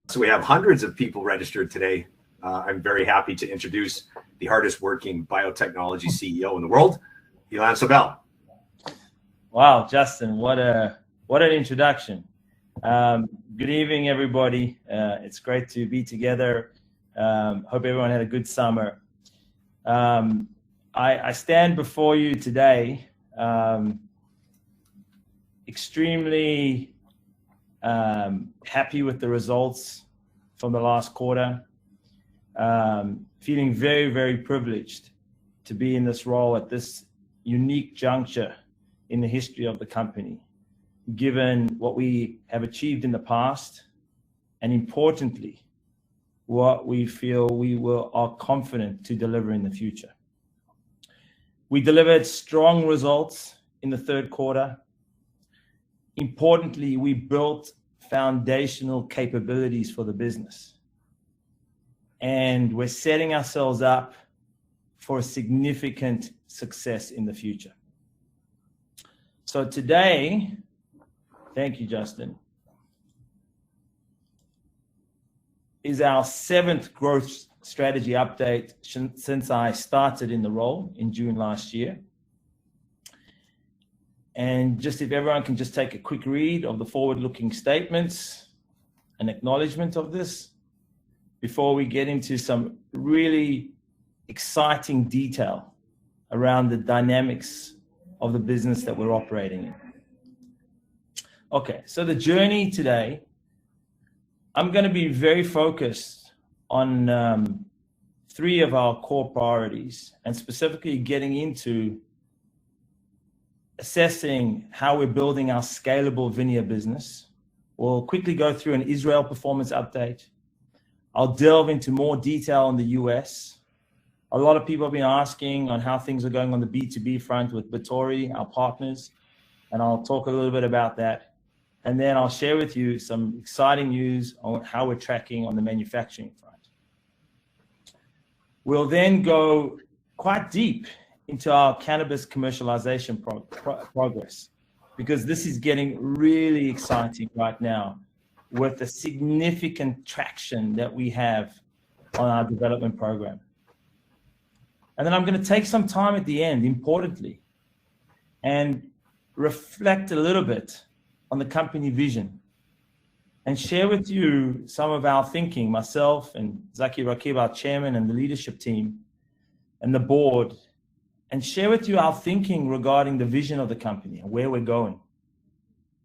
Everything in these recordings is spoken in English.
So we have hundreds of people registered today. I'm very happy to introduce the hardest working biotechnology CEO in the world, Ilan Sobel. Wow, Justin, what an introduction. Good evening, everybody. It's great to be together. Hope everyone had a good summer. I stand before you today extremely happy with the results from the last quarter. Feeling very, very privileged to be in this role at this unique juncture in the history of the company, given what we have achieved in the past, and importantly, what we feel are confident to deliver in the future. We delivered strong results in the third quarter. Importantly, we built foundational capabilities for the business, and we're setting ourselves up for a significant success in the future. So today, thank you, Justin, is our 7th growth strategy update since I started in the role in June last year. And just if everyone can just take a quick read of the forward-looking statements and acknowledgement of this before we get into some really exciting detail around the dynamics of the business that we're operating in. Okay, so the journey today, I'm going to be very focused on 3 of our core priorities, and specifically getting into assessing how we're building our scalable Vineyard business. We'll quickly go through an Israel performance update. I'll delve into more detail on the US. A lot of people have been asking on how things are going on the B2B front with Vittori, our partners, and I'll talk a little bit about that. And then I'll share with you some exciting news on how we're tracking on the manufacturing front. We'll then go quite deep into our cannabis commercialization progress, because this is getting really exciting right now with the significant traction that we have on our development program. And then I'm going to take some time at the end, importantly, and reflect a little bit on the company vision and share with you some of our thinking, myself and Zaki Rakib, our chairman, and the leadership team and the board, and share with you our thinking regarding the vision of the company and where we're going.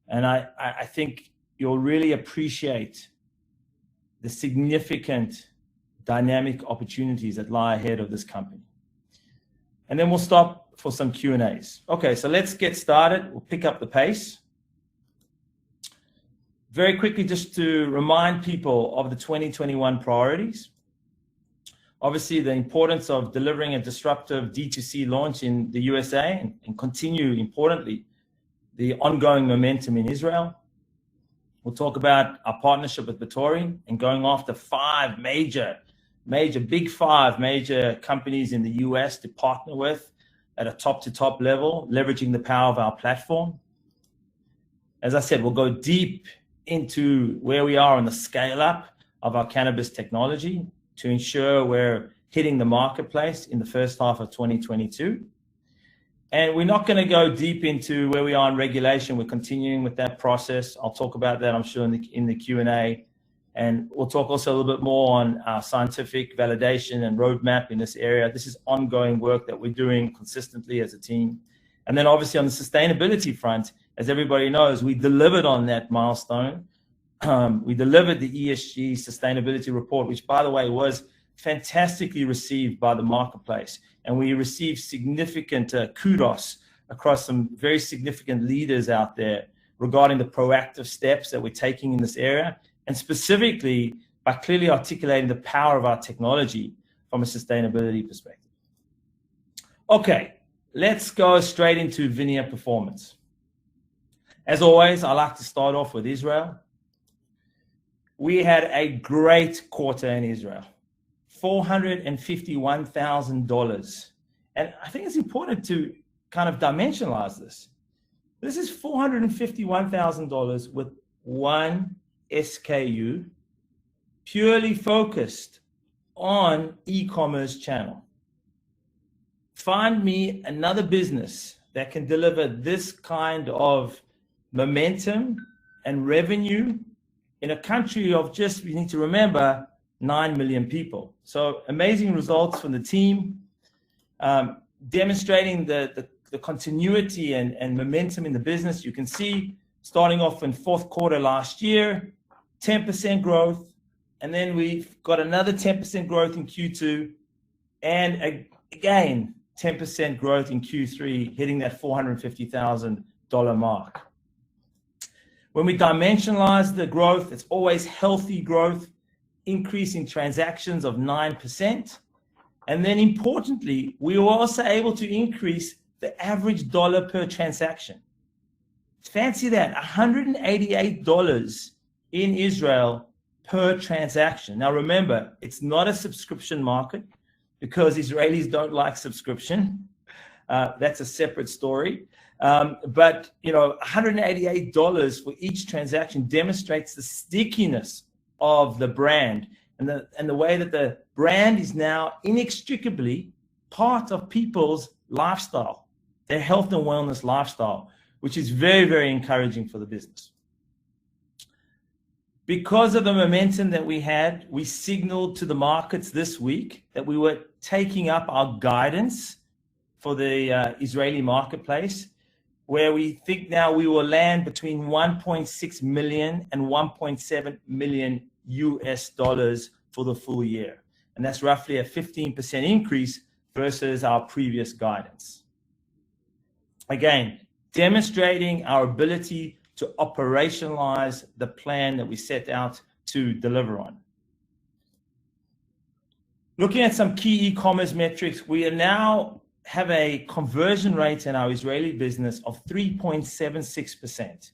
And I think you'll really appreciate the significant dynamic opportunities that lie ahead of this company. And then we'll stop for some Q&As. Okay, so let's get started. We'll pick up the pace. Very quickly, just to remind people of the 2021 priorities. Obviously, the importance of delivering a disruptive D2C launch in the USA and continue, importantly, the ongoing momentum in Israel. We'll talk about our partnership with Vittori and going after 5 major companies in the US to partner with at a top-to-top level, leveraging the power of our platform. As I said, we'll go deep into where we are on the scale-up of our cannabis technology to ensure we're hitting the marketplace in the first half of 2022. And we're not going to go deep into where we are in regulation. We're continuing with that process. I'll talk about that, I'm sure, in the Q&A. And we'll talk also a little bit more on our scientific validation and roadmap in this area. This is ongoing work that we're doing consistently as a team. And then obviously on the sustainability front, as everybody knows, we delivered on that milestone. We delivered the ESG sustainability report, which, by the way, was fantastically received by the marketplace. And we received significant kudos across some very significant leaders out there regarding the proactive steps that we're taking in this area, and specifically by clearly articulating the power of our technology from a sustainability perspective. Okay, let's go straight into Vineyard performance. As always, I like to start off with Israel. We had a great quarter in Israel, $451,000. And I think it's important to kind of dimensionalize this. This is $451,000 with one SKU purely focused on e-commerce channel. Find me another business that can deliver this kind of momentum and revenue in a country of just, we need to remember, 9 million people. So amazing results from the team, demonstrating the continuity and momentum in the business. You can see starting off in fourth quarter last year, 10% growth, and then we've got another 10% growth in Q2, and again, 10% growth in Q3, hitting that $450,000 mark. When we dimensionalize the growth, it's always healthy growth, increase in transactions of 9%. And then importantly, we were also able to increase the average dollar per transaction. Fancy that, $188 in Israel per transaction. Now remember, it's not a subscription market because Israelis don't like subscription. That's a separate story. But you know, $188 for each transaction demonstrates the stickiness of the brand and the way that the brand is now inextricably part of people's lifestyle, their health and wellness lifestyle, which is very, very encouraging for the business. Because of the momentum that we had, we signaled to the markets this week that we were taking up our guidance for the Israeli marketplace, where we think now we will land between 1.6 million and 1.7 million US dollars for the full year. And that's roughly a 15% increase versus our previous guidance. Again, demonstrating our ability to operationalize the plan that we set out to deliver on. Looking at some key e-commerce metrics, we are now have a conversion rate in our Israeli business of 3.76%.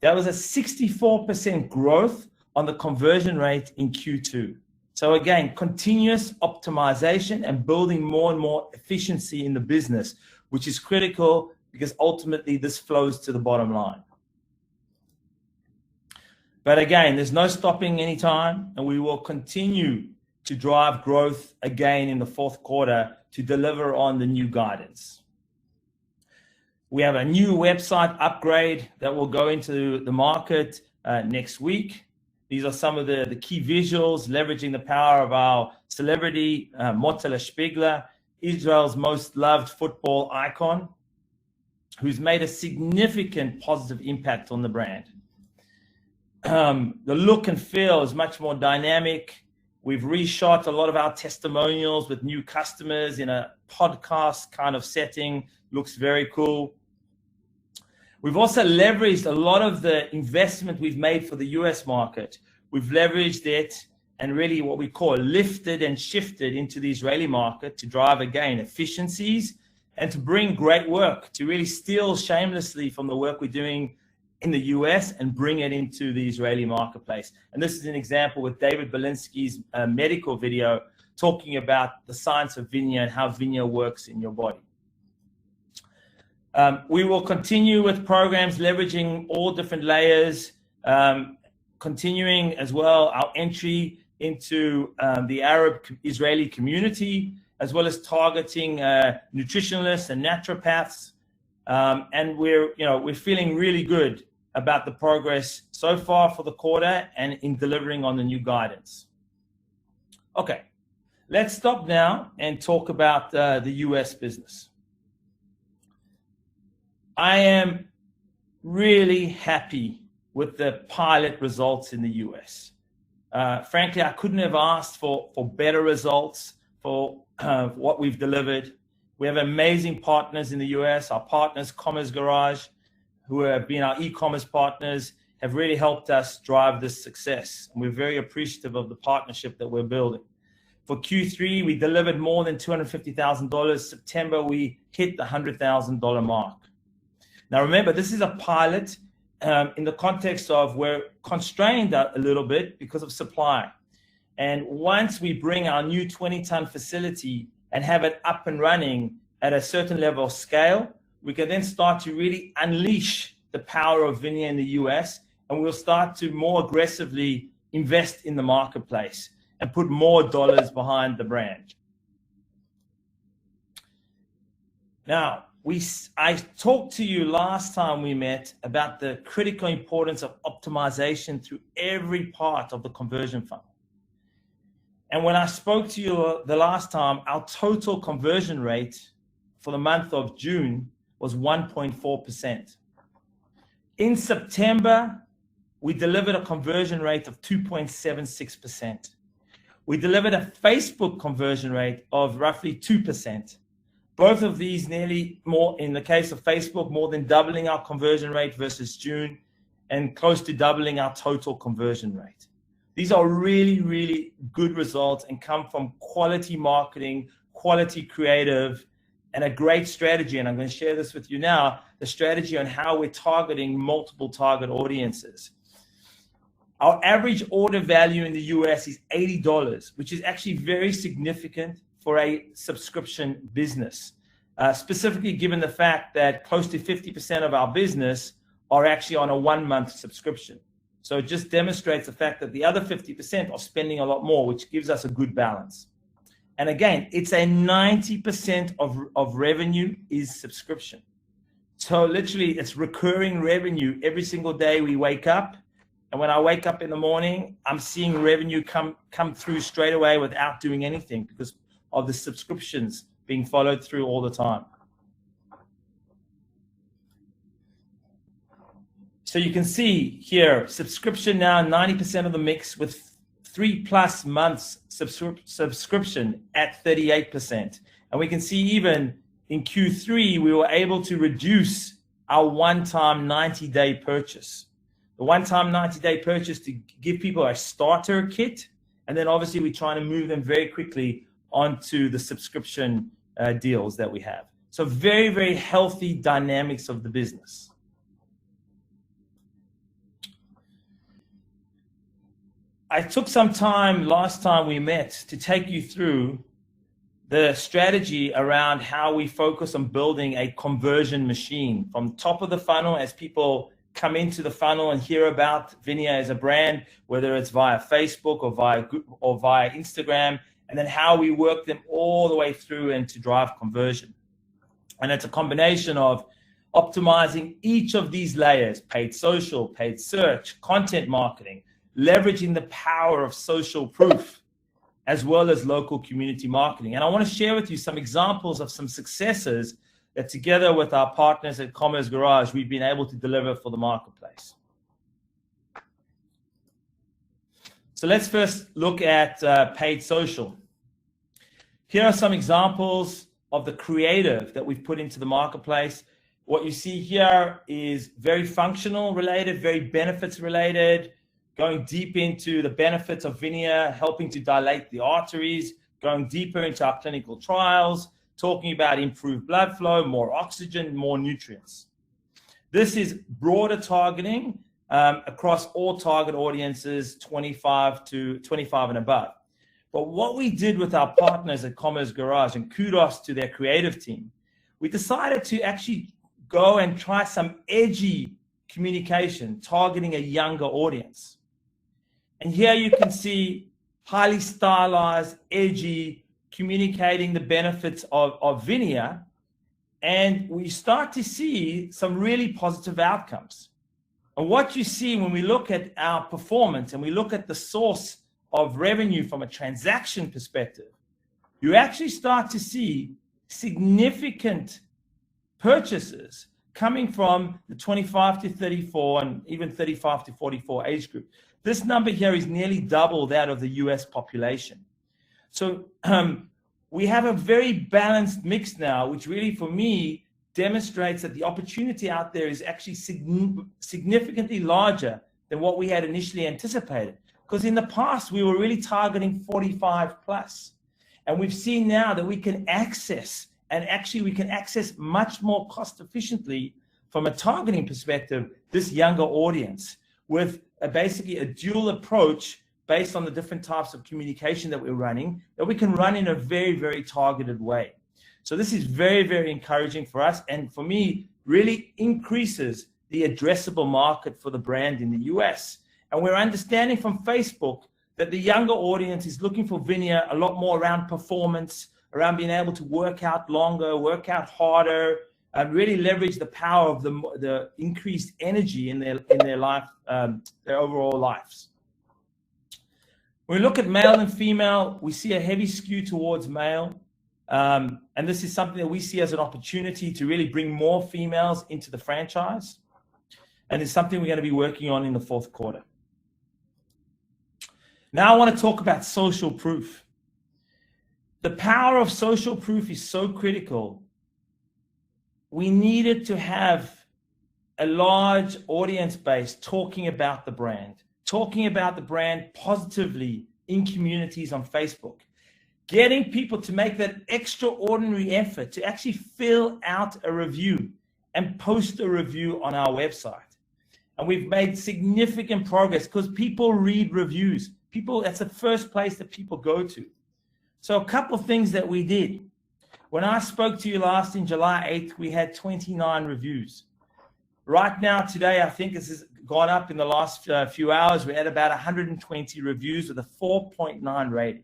That was a 64% growth on the conversion rate in Q2. So again, continuous optimization and building more and more efficiency in the business, which is critical because ultimately this flows to the bottom line. But again, there's no stopping anytime, and we will continue to drive growth again in the fourth quarter to deliver on the new guidance. We have a new website upgrade that will go into the market next week. These are some of the key visuals, leveraging the power of our celebrity, Mottele Spiegler, Israel's most loved football icon, who's made a significant positive impact on the brand. The look and feel is much more dynamic. We've reshot a lot of our testimonials with new customers in a podcast kind of setting. Looks very cool. We've also leveraged a lot of the investment we've made for the US market. We've leveraged it and really what we call lifted and shifted into the Israeli market to drive, again, efficiencies and to bring great work, to really steal shamelessly from the work we're doing in the US and bring it into the Israeli marketplace. And this is an example with David Belinsky's medical video talking about the science of VINIA and how VINIA works in your body. We will continue with programs leveraging all different layers, continuing as well our entry into the Arab Israeli community, as well as targeting nutritionalists and naturopaths. And we're feeling really good about the progress so far for the quarter and in delivering on the new guidance. Okay, let's stop now and talk about the US business. I am really happy with the pilot results in the US. Frankly, I couldn't have asked for better results for what we've delivered. We have amazing partners in the US. Our partners, Commerce Garage, who have been our e-commerce partners, have really helped us drive this success. And we're very appreciative of the partnership that we're building. For Q3, we delivered more than $250,000. September, we hit the $100,000 mark. Now, remember, this is a pilot in the context of we're constrained a little bit because of supply. And once we bring our new 20-ton facility and have it up and running at a certain level of scale, we can then start to really unleash the power of VINIA in the US, and we'll start to more aggressively invest in the marketplace and put more dollars behind the brand. Now, I talked to you last time we met about the critical importance of optimization through every part of the conversion funnel. And when I spoke to you the last time, our total conversion rate for the month of June was 1.4%. In September, we delivered a conversion rate of 2.76%. We delivered a Facebook conversion rate of roughly 2%. Both of these nearly more, in the case of Facebook, more than doubling our conversion rate versus June and close to doubling our total conversion rate. These are really, really good results and come from quality marketing, quality creative, and a great strategy. And I'm going to share this with you now, the strategy on how we're targeting multiple target audiences. Our average order value in the US is $80, which is actually very significant for a subscription business, specifically given the fact that close to 50% of our business are actually on a 1-month subscription. So it just demonstrates the fact that the other 50% are spending a lot more, which gives us a good balance. And again, it's a 90% of revenue is subscription. So literally it's recurring revenue every single day we wake up. And when I wake up in the morning, I'm seeing revenue come through straight away without doing anything because of the subscriptions being followed through all the time. So you can see here, subscription now 90% of the mix with 3+ months subscription at 38%. And we can see even in Q3, we were able to reduce our one-time 90-day purchase. The one-time 90-day purchase to give people a starter kit. And then obviously we're trying to move them very quickly onto the subscription deals that we have. So very, very healthy dynamics of the business. I took some time last time we met to take you through the strategy around how we focus on building a conversion machine from top of the funnel as people come into the funnel and hear about VINIA as a brand, whether it's via Facebook or via Instagram, and then how we work them all the way through and to drive conversion. And it's a combination of optimizing each of these layers: paid social, paid search, content marketing, leveraging the power of social proof, as well as local community marketing. And I want to share with you some examples of some successes that together with our partners at Commerce Garage, we've been able to deliver for the marketplace. So let's first look at paid social. Here are some examples of the creative that we've put into the marketplace. What you see here is very functional related, very benefits related, going deep into the benefits of VINIA, helping to dilate the arteries, going deeper into our clinical trials, talking about improved blood flow, more oxygen, more nutrients. This is broader targeting across all target audiences, 25 and above. But what we did with our partners at Commerce Garage, and kudos to their creative team, we decided to actually go and try some edgy communication targeting a younger audience. And here you can see highly stylized, edgy, communicating the benefits of VINIA. And we start to see some really positive outcomes. And what you see when we look at our performance and we look at the source of revenue from a transaction perspective, you actually start to see significant purchases coming from the 25 to 34 and even 35 to 44 age group. This number here is nearly double that of the US population. So we have a very balanced mix now, which really for me demonstrates that the opportunity out there is actually significantly larger than what we had initially anticipated. Because in the past, we were really targeting 45 plus. And we've seen now that we can access, and actually we can access much more cost efficiently from a targeting perspective, this younger audience with basically a dual approach based on the different types of communication that we're running, that we can run in a very, very targeted way. So this is very, very encouraging for us. And for me, really increases the addressable market for the brand in the US. And we're understanding from Facebook that the younger audience is looking for VINIA a lot more around performance, around being able to work out longer, work out harder, and really leverage the power of the increased energy in their life, their overall lives. When we look at male and female, we see a heavy skew towards male. And this is something that we see as an opportunity to really bring more females into the franchise. And it's something we're going to be working on in the fourth quarter. Now I want to talk about social proof. The power of social proof is so critical. We needed to have a large audience base talking about the brand positively in communities on Facebook, getting people to make that extraordinary effort to actually fill out a review and post a review on our website. And we've made significant progress because people read reviews. That's the first place that people go to. So a couple of things that we did. When I spoke to you last in July 8th, we had 29 reviews. Right now, today, I think this has gone up in the last few hours. We're at about 120 reviews with a 4.9 rating.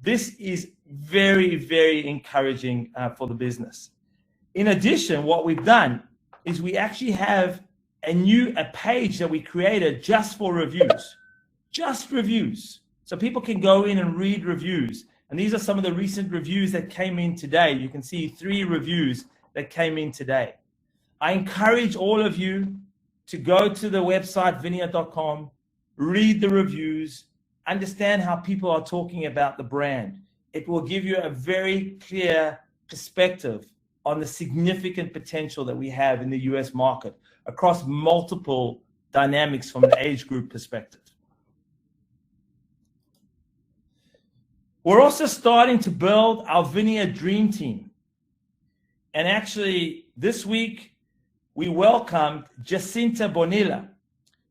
This is very, very encouraging for the business. In addition, what we've done is we actually have a page that we created just for reviews. Just reviews. So people can go in and read reviews. And these are some of the recent reviews that came in today. You can see 3 reviews that came in today. I encourage all of you to go to the website, vineyard.com, read the reviews, understand how people are talking about the brand. It will give you a very clear perspective on the significant potential that we have in the US market across multiple dynamics from an age group perspective. We're also starting to build our Vineyard Dream Team. And actually, this week, we welcomed Jacinta Bonilla,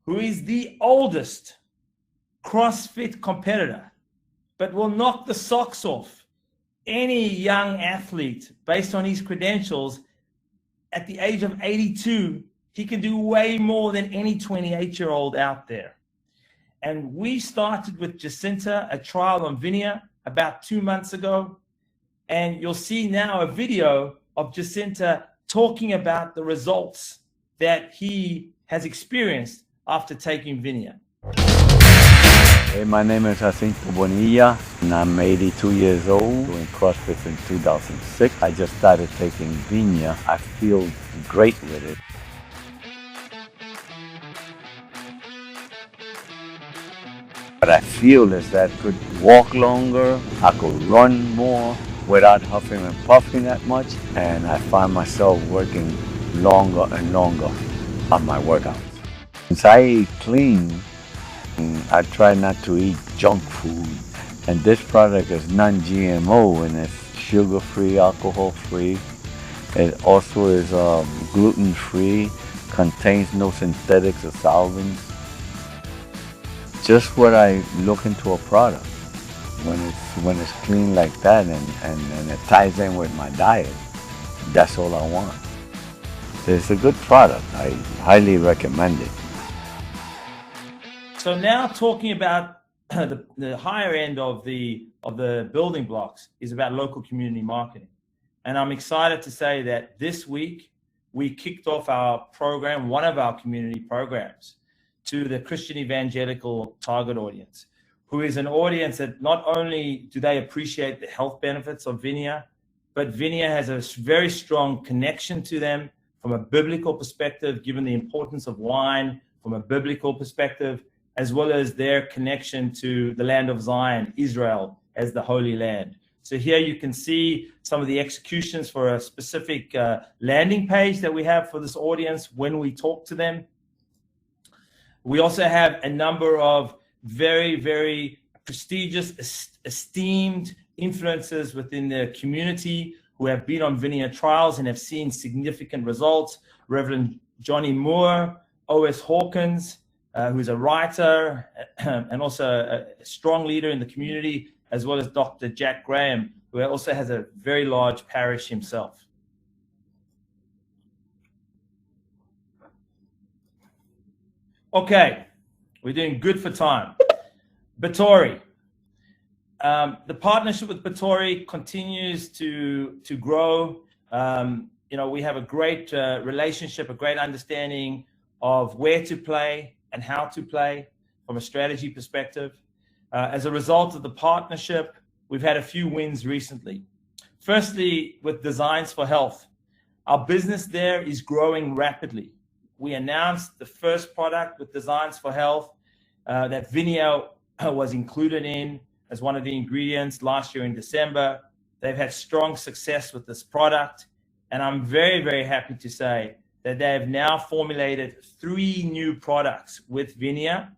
who is the oldest CrossFit competitor, but will knock the socks off any young athlete based on his credentials. At the age of 82, he can do way more than any 28-year-old out there. And we started with Jacinta a trial on VINIA about 2 months ago. And you'll see now a video of Jacinta talking about the results that he has experienced after taking VINIA. Hey, my name is Jacinto Bonilla, and I'm 82 years old, doing CrossFit in 2006. I just started taking VINIA. I feel great with it. What I feel is that I could walk longer, I could run more without huffing and puffing that much, and I find myself working longer and longer on my workouts. Since I eat clean, I try not to eat junk food, and this product is non-GMO and it's sugar-free, alcohol-free. It also is gluten-free, contains no synthetics or solvents. Just what I look into a product. When it's clean like that and it ties in with my diet, that's all I want. It's a good product. I highly recommend it. So now talking about the higher end of the building blocks is about local community marketing. And I'm excited to say that this week we kicked off our program, one of our community programs, to the Christian evangelical target audience, who is an audience that not only do they appreciate the health benefits of VINIA, but VINIA has a very strong connection to them from a biblical perspective, given the importance of wine from a biblical perspective, as well as their connection to the land of Zion, Israel, as the Holy Land. So here you can see some of the executions for a specific landing page that we have for this audience when we talk to them. We also have a number of very, very prestigious, esteemed influencers within the community who have been on VINIA trials and have seen significant results. Reverend Johnny Moore, O.S. Hawkins, who's a writer and also a strong leader in the community, as well as Dr. Jack Graham, who also has a very large parish himself. Okay, We're doing good for time. Batory. The partnership with Batory continues to grow. We have a great relationship, a great understanding of where to play and how to play from a strategy perspective. As a result of the partnership, we've had a few wins recently. Firstly, with Designs for Health. Our business there is growing rapidly. We announced the first product with Designs for Health that VINIA was included in as one of the ingredients last year in December. They've had strong success with this product, and I'm very, very happy to say that they have now formulated 3 new products with VINIA.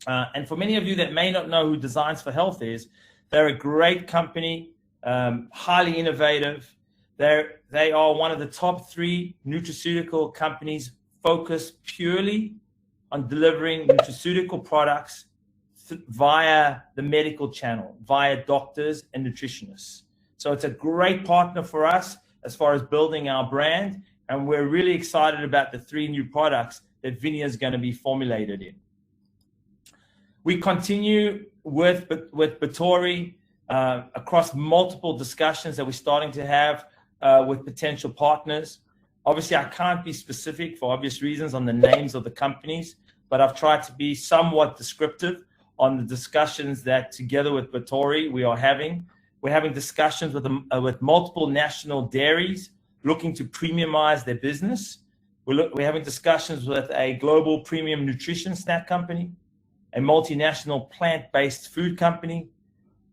And for many of you that may not know who Designs for Health is, they're a great company, highly innovative. They are one of the top 3 nutraceutical companies focused purely on delivering nutraceutical products via the medical channel, via doctors and nutritionists. So it's a great partner for us as far as building our brand, and we're really excited about the 3 new products that VINIA is going to be formulated in. We continue with Batory across multiple discussions that we're starting to have with potential partners. Obviously, I can't be specific for obvious reasons on the names of the companies, but I've tried to be somewhat descriptive on the discussions that together with Batory we are having. We're having discussions with multiple national dairies looking to premiumize their business. We're having discussions with a global premium nutrition snack company, a multinational plant-based food company,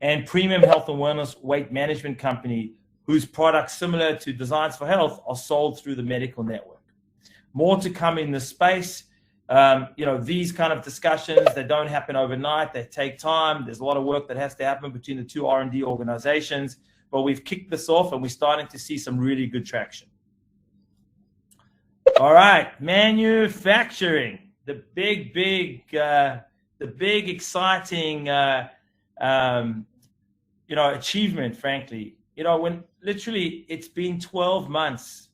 and premium health and wellness weight management company whose products, similar to Designs for Health, are sold through the medical network. More to come in this space. These kind of discussions, they don't happen overnight. They take time. There's a lot of work that has to happen between the 2 R&D organizations, but we've kicked this off and we're starting to see some really good traction. All right, manufacturing, the big exciting, achievement, frankly. When literally it's been 12 months,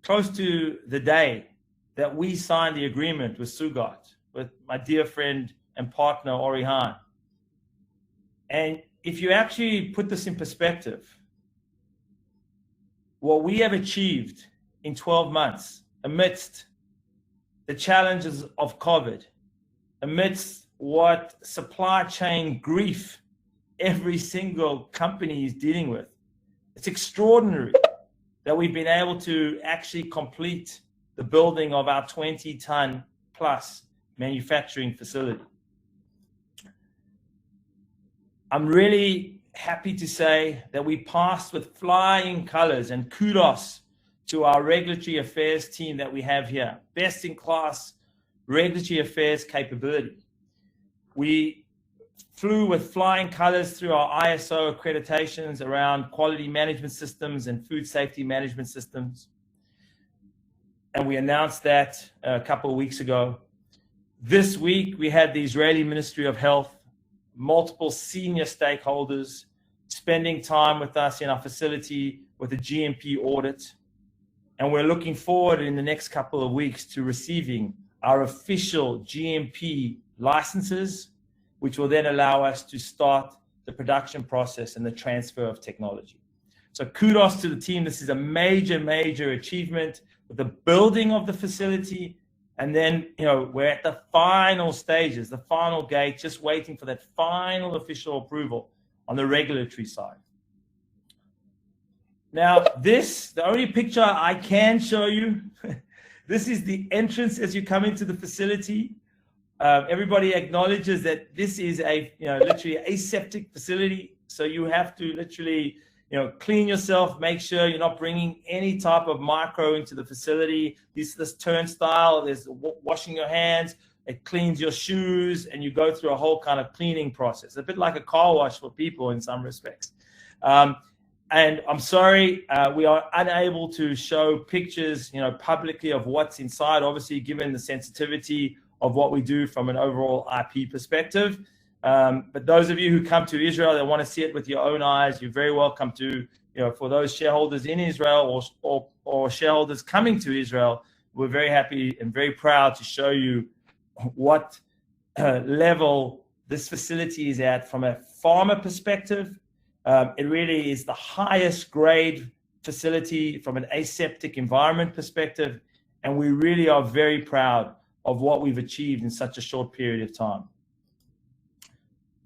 close to the day that we signed the agreement with Sugat, with my dear friend and partner, Orihan. And if you actually put this in perspective, what we have achieved in 12 months amidst the challenges of COVID, amidst what supply chain grief every single company is dealing with, it's extraordinary that we've been able to actually complete the building of our 20-ton plus manufacturing facility. I'm really happy to say that we passed with flying colors, and kudos to our regulatory affairs team that we have here. Best in class regulatory affairs capability. We flew with flying colors through our ISO accreditations around quality management systems and food safety management systems. And we announced that a couple of weeks ago. This week, we had the Israeli Ministry of Health, multiple senior stakeholders spending time with us in our facility with a GMP audit. And we're looking forward in the next couple of weeks to receiving our official GMP licenses, which will then allow us to start the production process and the transfer of technology. So kudos to the team. This is a major, major achievement with the building of the facility. And then, we're at the final stages, the final gate, just waiting for that final official approval on the regulatory side. Now, the only picture I can show you, this is the entrance as you come into the facility. Everybody acknowledges that this is literally an aseptic facility. So you have to literally, clean yourself, make sure you're not bringing any type of micro into the facility. This turnstile, there's washing your hands, it cleans your shoes, and you go through a whole kind of cleaning process, a bit like a car wash for people in some respects. And I'm sorry, we are unable to show pictures, publicly of what's inside, obviously, given the sensitivity of what we do from an overall IP perspective. But those of you who come to Israel that want to see it with your own eyes, you're very welcome to, for those shareholders in Israel or shareholders coming to Israel, we're very happy and very proud to show you what level this facility is at from a farmer perspective. It really is the highest grade facility from an aseptic environment perspective, and we really are very proud of what we've achieved in such a short period of time.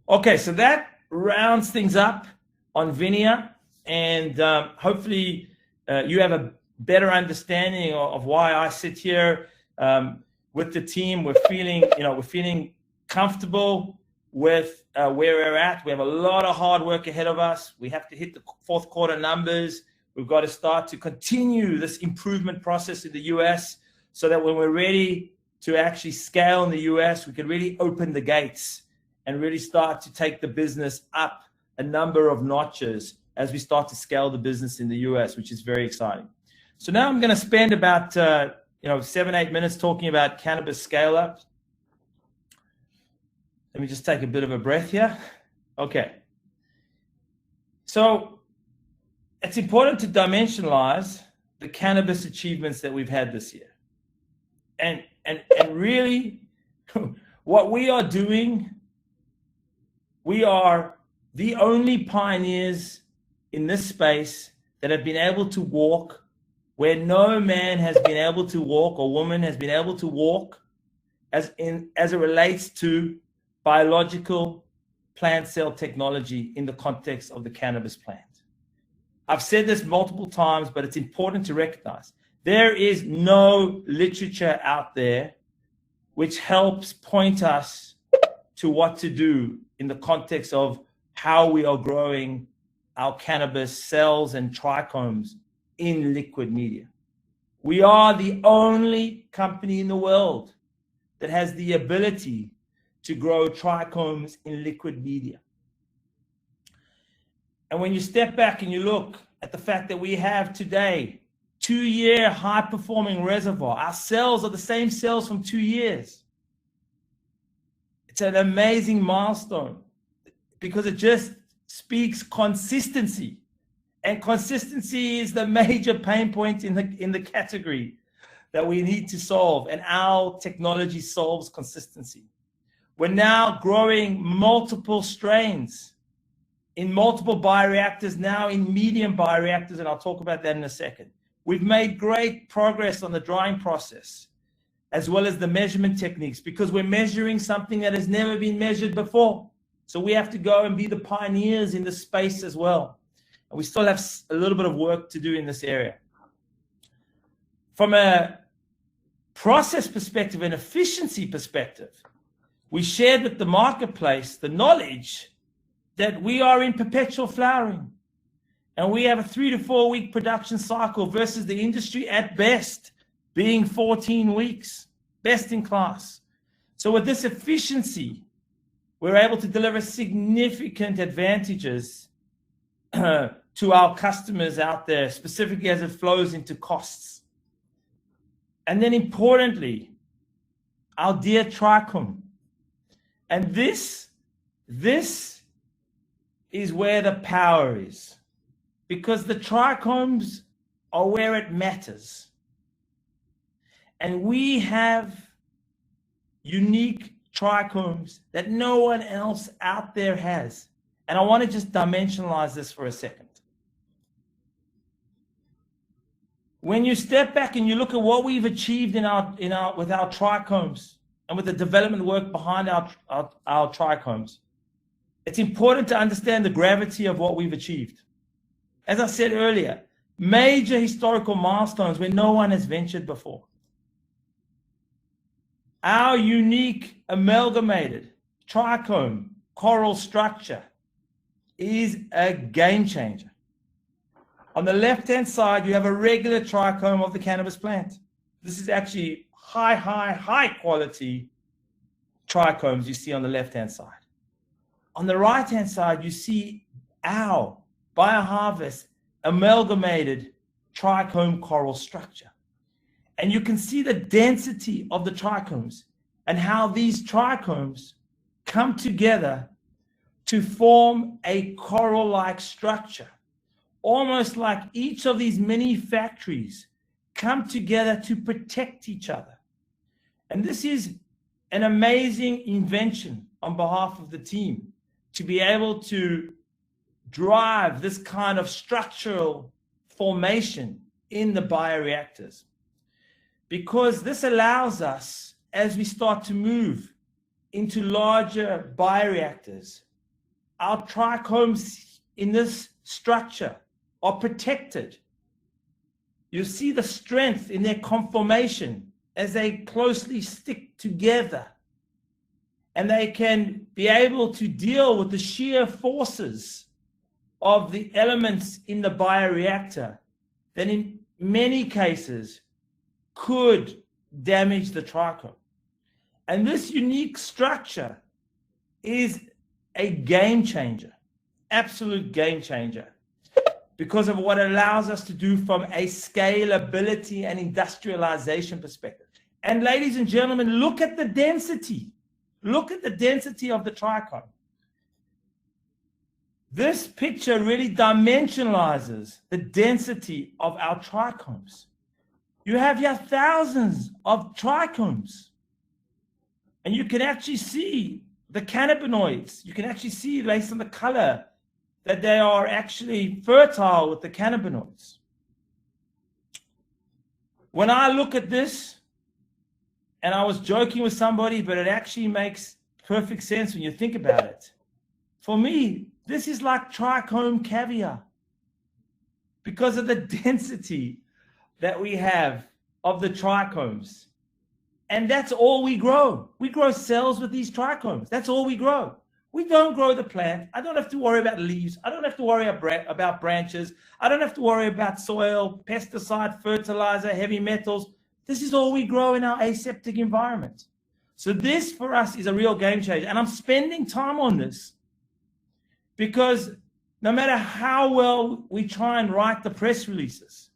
Okay, so that rounds things up on VINIA, and hopefully you have a better understanding of why I sit here with the team. We're feeling comfortable with where we're at. We have a lot of hard work ahead of us. We have to hit the fourth quarter numbers. We've got to start to continue this improvement process in the US so that when we're ready to actually scale in the US, we can really open the gates and really start to take the business up a number of notches as we start to scale the business in the US, which is very exciting. So now I'm going to spend about 7-8 minutes talking about cannabis scale up. Let me just take a bit of a breath here. Okay. So it's important to dimensionalize the cannabis achievements that we've had this year. And really what we are doing, we are the only pioneers in this space that have been able to walk where no man has been able to walk or woman has been able to walk as it relates to biological plant cell technology in the context of the cannabis plant. I've said this multiple times, but it's important to recognize there is no literature out there which helps point us to what to do in the context of how we are growing our cannabis cells and trichomes in liquid media. We are the only company in the world that has the ability to grow trichomes in liquid media. And when you step back and you look at the fact that we have today 2-year high-performing reservoir, our cells are the same cells from 2 years. It's an amazing milestone because it just speaks consistency. And consistency is the major pain point in the category that we need to solve. And our technology solves consistency. We're now growing multiple strains in multiple bioreactors, now in medium bioreactors, and I'll talk about that in a second. We've made great progress on the drying process, as well as the measurement techniques, because we're measuring something that has never been measured before. So we have to go and be the pioneers in the space as well. And we still have a little bit of work to do in this area. From a process perspective and efficiency perspective, we shared with the marketplace the knowledge that we are in perpetual flowering. And we have a 3 to 4 week production cycle versus the industry at best being 14 weeks, best in class. So with this efficiency, we're able to deliver significant advantages to our customers out there, specifically as it flows into costs. And then importantly, our dear trichome. And this is where the power is, because the trichomes are where it matters. And we have unique trichomes that no one else out there has. And I want to just dimensionalize this for a second. When you step back and you look at what we've achieved with our trichomes and with the development work behind our trichomes, it's important to understand the gravity of what we've achieved. As I said earlier, major historical milestones where no one has ventured before. Our unique amalgamated trichome coral structure is a game changer. On the left-hand side, you have a regular trichome of the cannabis plant. This is actually high quality trichomes you see on the left-hand side. On the right-hand side, you see our BioHarvest amalgamated trichome coral structure. And you can see the density of the trichomes and how these trichomes come together to form a coral-like structure, almost like each of these mini factories come together to protect each other. And this is an amazing invention on behalf of the team to be able to drive this kind of structural formation in the bioreactors, because this allows us, as we start to move into larger bioreactors, our trichomes in this structure are protected. You see the strength in their conformation as they closely stick together, and they can be able to deal with the shear forces of the elements in the bioreactor that in many cases could damage the trichome. And this unique structure is a game changer, absolute game changer, because of what it allows us to do from a scalability and industrialization perspective. And ladies and gentlemen, look at the density. Look at the density of the trichome. This picture really dimensionalizes the density of our trichomes. You have here thousands of trichomes, and you can actually see the cannabinoids. You can actually see, based on the color, that they are actually fertile with the cannabinoids. When I look at this, and I was joking with somebody, but it actually makes perfect sense when you think about it. For me, this is like trichome caviar because of the density that we have of the trichomes. And that's all we grow. We grow cells with these trichomes. That's all we grow. We don't grow the plant. I don't have to worry about leaves. I don't have to worry about branches. I don't have to worry about soil, pesticide, fertilizer, heavy metals. This is all we grow in our aseptic environment. So this for us is a real game changer. And I'm spending time on this because no matter how well we try and write the press releases,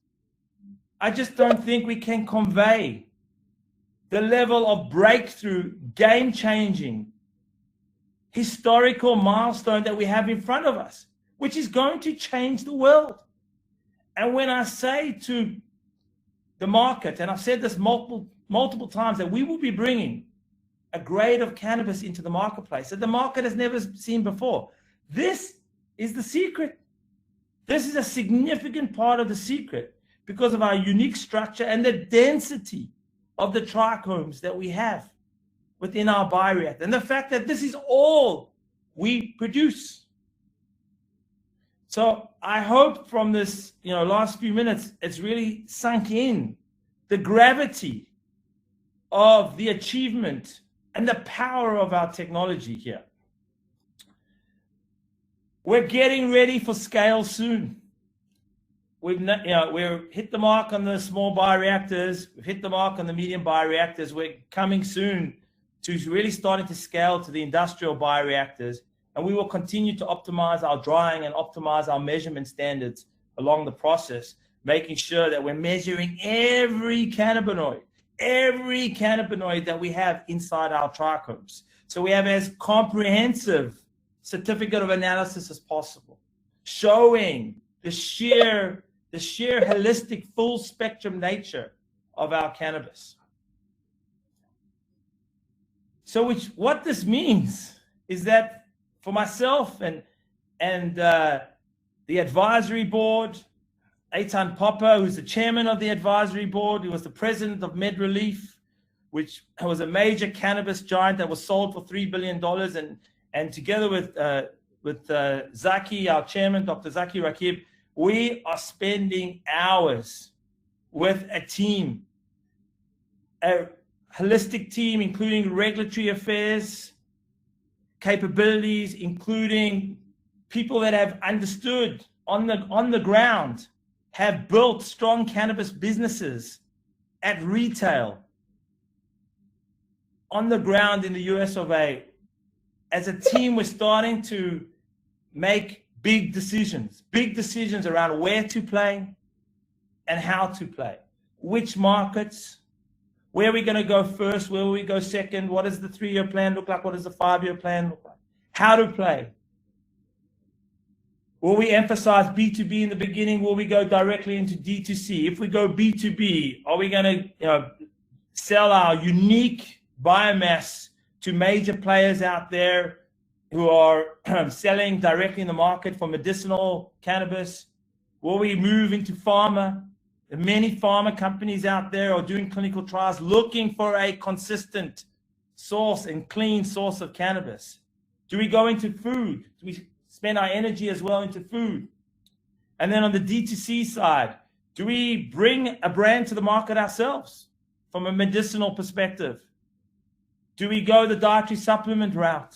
I just don't think we can convey the level of breakthrough, game-changing, historical milestone that we have in front of us, which is going to change the world. And when I say to the market, and I've said this multiple times, that we will be bringing a grade of cannabis into the marketplace that the market has never seen before. This is the secret. This is a significant part of the secret because of our unique structure and the density of the trichomes that we have within our bioreactor, and the fact that this is all we produce. So I hope from this, last few minutes, it's really sunk in the gravity of the achievement and the power of our technology here. We're getting ready for scale soon. We've hit the mark on the small bioreactors. We've hit the mark on the medium bioreactors. We're coming soon to really starting to scale to the industrial bioreactors. And we will continue to optimize our drying and optimize our measurement standards along the process, making sure that we're measuring every cannabinoid that we have inside our trichomes. So we have as comprehensive certificate of analysis as possible, showing the sheer holistic full spectrum nature of our cannabis. So what this means is that for myself and the advisory board, Eitan Popper, who's the chairman of the advisory board, who was the president of MedRelief, which was a major cannabis giant that was sold for $3 billion, and together with Zaki, our chairman, Dr. Zaki Rakib, we are spending hours with a team, a holistic team, including regulatory affairs, capabilities, including people that have understood on the ground, have built strong cannabis businesses at retail, on the ground in the US of A. As a team, we're starting to make big decisions around where to play and how to play, which markets, where are we going to go first, where will we go second, what does the 3-year plan look like, what does the 5-year plan look like, how to play. Will we emphasize B2B in the beginning? Will we go directly into D2C? If we go B2B, are we going to sell our unique biomass to major players out there who are selling directly in the market for medicinal cannabis? Will we move into pharma? Many pharma companies out there are doing clinical trials looking for a consistent source and clean source of cannabis. Do we go into food? Do we spend our energy as well into food? And then on the D2C side, do we bring a brand to the market ourselves from a medicinal perspective? Do we go the dietary supplement route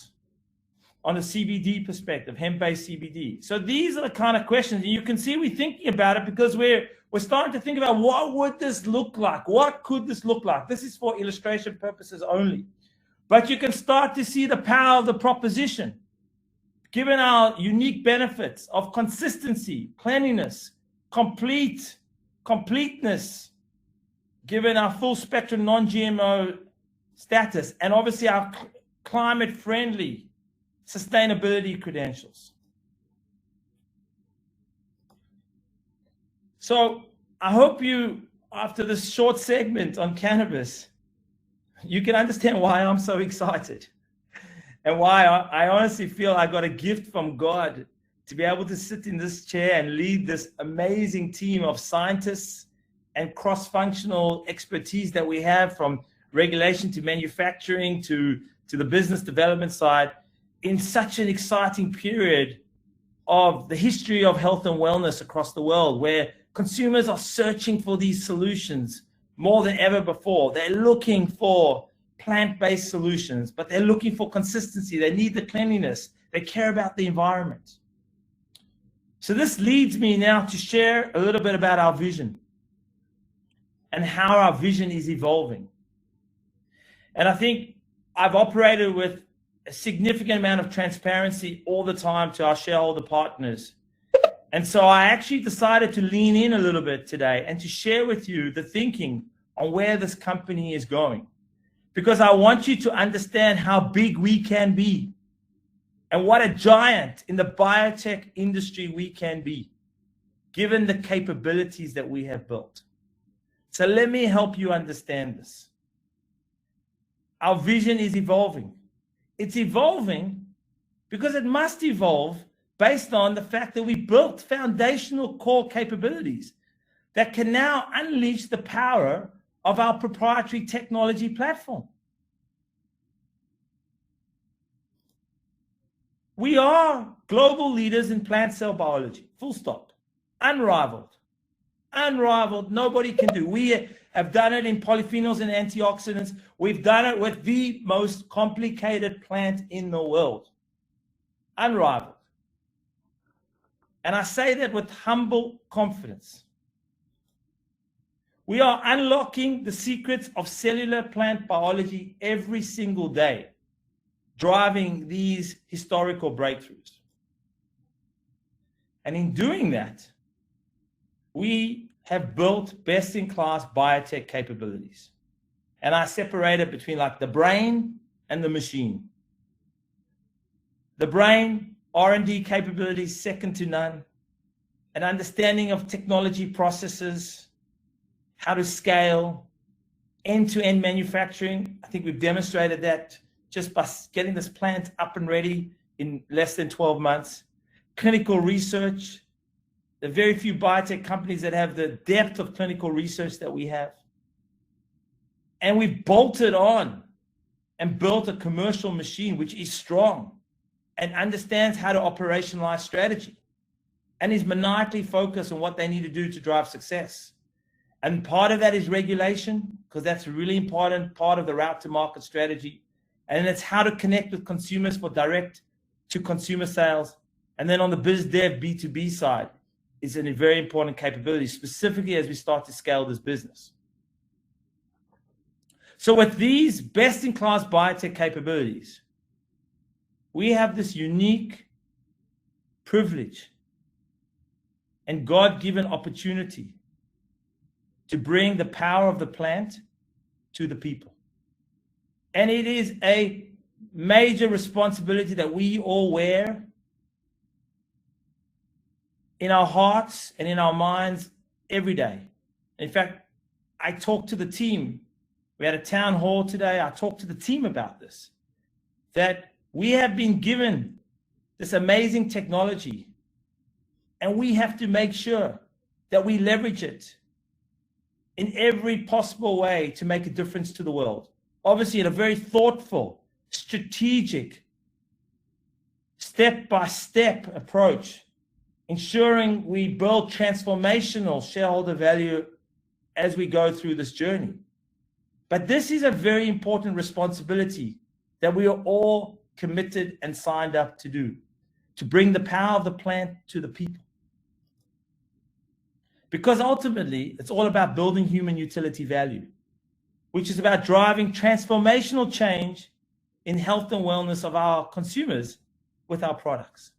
on a CBD perspective, hemp-based CBD? So these are the kind of questions, and you can see we're thinking about it because we're starting to think about what would this look like? What could this look like? This is for illustration purposes only. But you can start to see the power of the proposition. Given our unique benefits of consistency, cleanliness, completeness, given our full spectrum non-GMO status, and obviously our climate-friendly sustainability credentials. So I hope you, after this short segment on cannabis, you can understand why I'm so excited and why I honestly feel I got a gift from God to be able to sit in this chair and lead this amazing team of scientists and cross-functional expertise that we have, from regulation to manufacturing to the business development side, in such an exciting period of the history of health and wellness across the world, where consumers are searching for these solutions more than ever before. They're looking for plant-based solutions, but they're looking for consistency. They need the cleanliness. They care about the environment. So this leads me now to share a little bit about our vision and how our vision is evolving. And I think I've operated with a significant amount of transparency all the time to our shareholder partners. And so I actually decided to lean in a little bit today and to share with you the thinking on where this company is going, because I want you to understand how big we can be and what a giant in the biotech industry we can be, given the capabilities that we have built. So let me help you understand this. Our vision is evolving. It's evolving because it must evolve based on the fact that we built foundational core capabilities that can now unleash the power of our proprietary technology platform. We are global leaders in plant cell biology, full stop, unrivaled, nobody can do. We have done it in polyphenols and antioxidants. We've done it with the most complicated plant in the world, unrivaled. And I say that with humble confidence. We are unlocking the secrets of cellular plant biology every single day, driving these historical breakthroughs. And in doing that, we have built best-in-class biotech capabilities. And I separate it between like the brain and the machine. The brain, R&D capabilities second to none, an understanding of technology processes, how to scale, end-to-end manufacturing. I think we've demonstrated that just by getting this plant up and ready in less than 12 months. Clinical research, the very few biotech companies that have the depth of clinical research that we have. And we've bolted on and built a commercial machine which is strong and understands how to operationalize strategy and is maniacally focused on what they need to do to drive success. And part of that is regulation, because that's a really important part of the route to market strategy. And it's how to connect with consumers for direct to consumer sales. And then on the biz dev B2B side is a very important capability, specifically as we start to scale this business. So with these best-in-class biotech capabilities, we have this unique privilege and God-given opportunity to bring the power of the plant to the people. And it is a major responsibility that we all wear in our hearts and in our minds every day. In fact, I talked to the team. We had a town hall today. I talked to the team about this. that we have been given this amazing technology, and we have to make sure that we leverage it in every possible way to make a difference to the world. Obviously, in a very thoughtful, strategic, step-by-step approach, ensuring we build transformational shareholder value as we go through this journey. But this is a very important responsibility that we are all committed and signed up to do, to bring the power of the plant to the people. Because ultimately, it's all about building human utility value, which is about driving transformational change in health and wellness of our consumers with our products.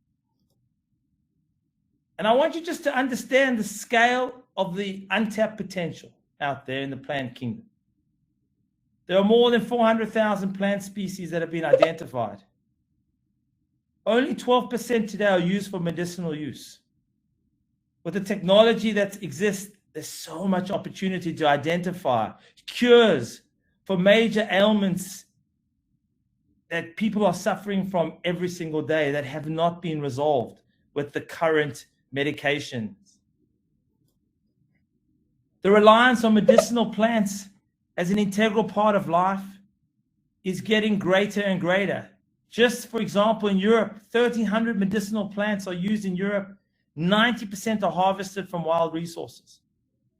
And I want you just to understand the scale of the untapped potential out there in the plant kingdom. There are more than 400,000 plant species that have been identified. Only 12% today are used for medicinal use. With the technology that exists, there's so much opportunity to identify cures for major ailments that people are suffering from every single day that have not been resolved with the current medications. The reliance on medicinal plants as an integral part of life is getting greater and greater. Just for example, in Europe, 1,300 medicinal plants are used in Europe. 90% are harvested from wild resources.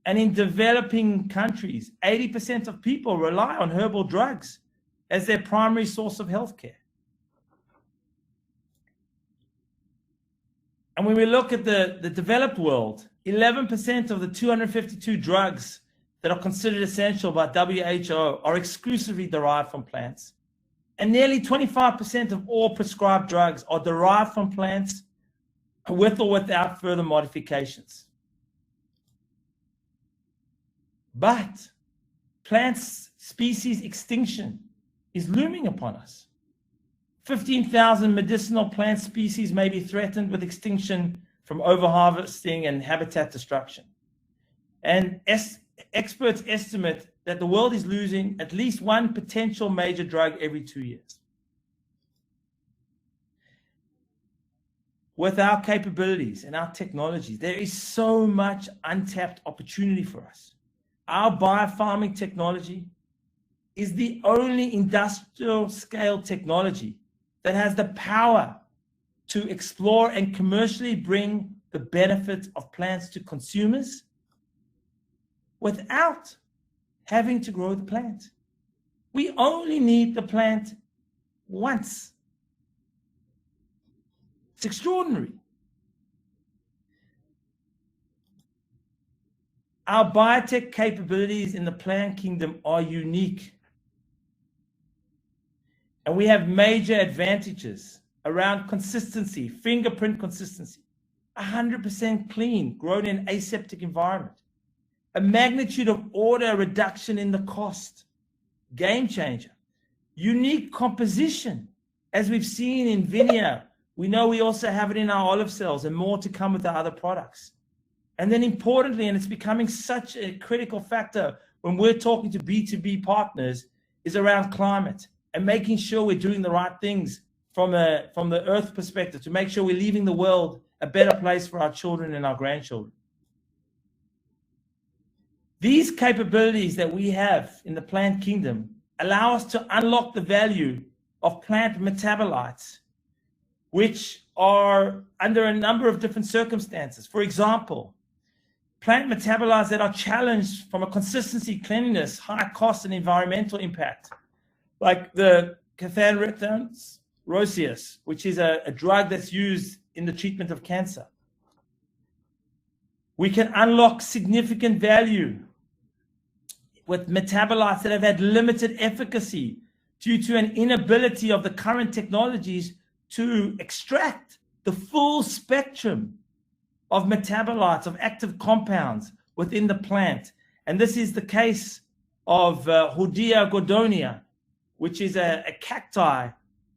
And in developing countries, 80% of people rely on herbal drugs as their primary source of healthcare. And when we look at the developed world, 11% of the 252 drugs that are considered essential by WHO are exclusively derived from plants. And nearly 25% of all prescribed drugs are derived from plants with or without further modifications. But plant species extinction is looming upon us. 15,000 medicinal plant species may be threatened with extinction from overharvesting and habitat destruction. And experts estimate that the world is losing at least one potential major drug every 2 years. With our capabilities and our technologies, there is so much untapped opportunity for us. Our biofarming technology is the only industrial scale technology that has the power to explore and commercially bring the benefits of plants to consumers without having to grow the plant. We only need the plant once. It's extraordinary. Our biotech capabilities in the plant kingdom are unique. And we have major advantages around consistency, fingerprint consistency, 100% clean, grown in aseptic environment, a magnitude of order reduction in the cost, game changer, unique composition, as we've seen in Vineyard. We know we also have it in our olive cells and more to come with our other products. And then importantly, and it's becoming such a critical factor when we're talking to B2B partners, is around climate and making sure we're doing the right things from the earth perspective to make sure we're leaving the world a better place for our children and our grandchildren. These capabilities that we have in the plant kingdom allow us to unlock the value of plant metabolites, which are under a number of different circumstances. For example, plant metabolites that are challenged from a consistency, cleanliness, high cost, and environmental impact, like the Cannabis roseus, which is a drug that's used in the treatment of cancer. We can unlock significant value with metabolites that have had limited efficacy due to an inability of the current technologies to extract the full spectrum of metabolites, of active compounds within the plant. And this is the case of Hordia gordonia, which is a cacti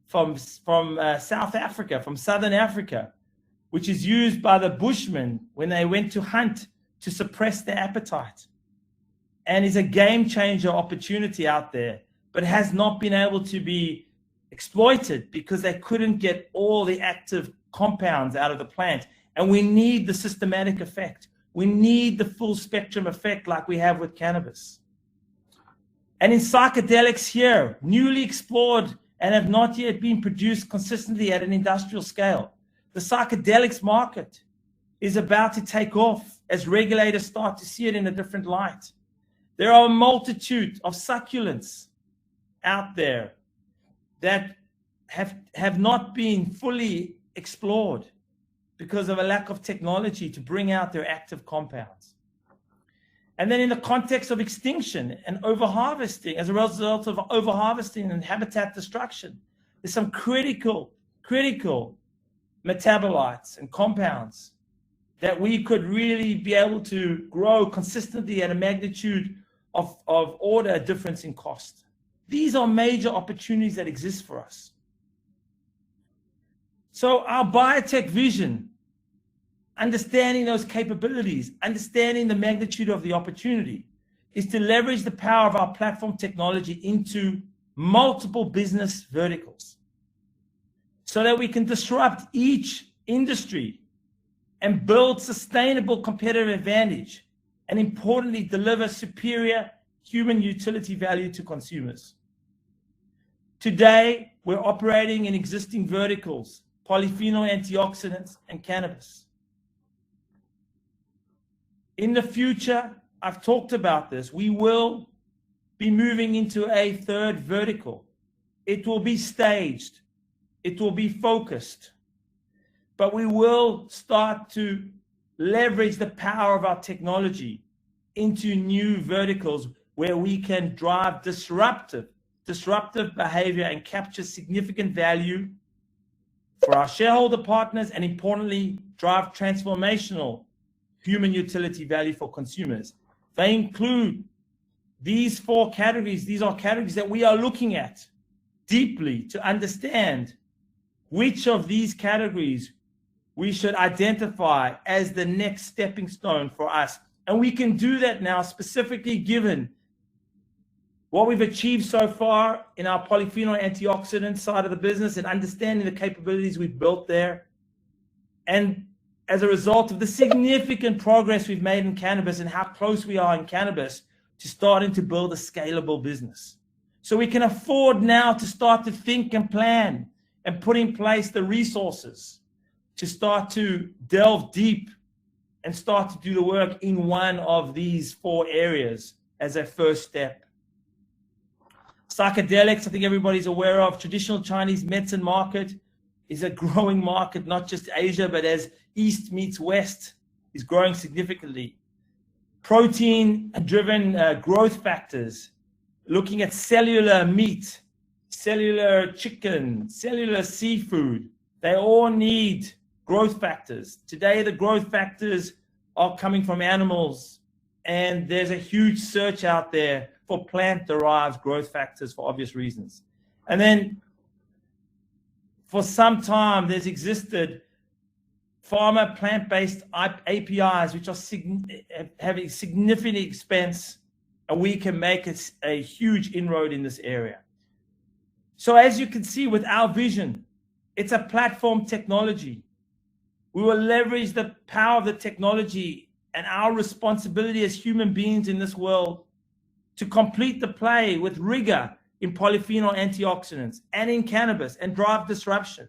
from South Africa, from Southern Africa, which is used by the Bushmen when they went to hunt to suppress their appetite, and is a game changer opportunity out there, but has not been able to be exploited because they couldn't get all the active compounds out of the plant. And we need the systematic effect. We need the full spectrum effect like we have with cannabis. And in psychedelics here, newly explored and have not yet been produced consistently at an industrial scale, the psychedelics market is about to take off as regulators start to see it in a different light. There are a multitude of succulents out there that have not been fully explored because of a lack of technology to bring out their active compounds. And then in the context of extinction and overharvesting, as a result of overharvesting and habitat destruction, there's some critical metabolites and compounds that we could really be able to grow consistently at a magnitude of order difference in cost. These are major opportunities that exist for us. So our biotech vision, understanding those capabilities, understanding the magnitude of the opportunity, is to leverage the power of our platform technology into multiple business verticals so that we can disrupt each industry and build sustainable competitive advantage, and importantly, deliver superior human utility value to consumers. Today, we're operating in existing verticals, polyphenol antioxidants and cannabis. In the future, I've talked about this, we will be moving into a third vertical. It will be staged, it will be focused, but we will start to leverage the power of our technology into new verticals where we can drive disruptive behavior and capture significant value for our shareholder partners, and importantly, drive transformational human utility value for consumers. They include these 4 categories. These are categories that we are looking at deeply to understand which of these categories we should identify as the next stepping stone for us. And we can do that now, specifically given what we've achieved so far in our polyphenol antioxidant side of the business and understanding the capabilities we've built there. And as a result of the significant progress we've made in cannabis and how close we are in cannabis to starting to build a scalable business. So we can afford now to start to think and plan and put in place the resources to start to delve deep and start to do the work in one of these 4 areas as a first step. Psychedelics, I think everybody's aware of. Traditional Chinese medicine market is a growing market, not just Asia, but as East meets West, is growing significantly. Protein-driven growth factors, looking at cellular meat, cellular chicken, cellular seafood. They all need growth factors. Today, the growth factors are coming from animals, and there's a huge search out there for plant-derived growth factors for obvious reasons. And then for some time, there's existed pharma plant-based APIs, which are having significant expense, and we can make a huge inroad in this area. So as you can see with our vision, it's a platform technology. We will leverage the power of the technology and our responsibility as human beings in this world to complete the play with rigor in polyphenol antioxidants and in cannabis and drive disruption.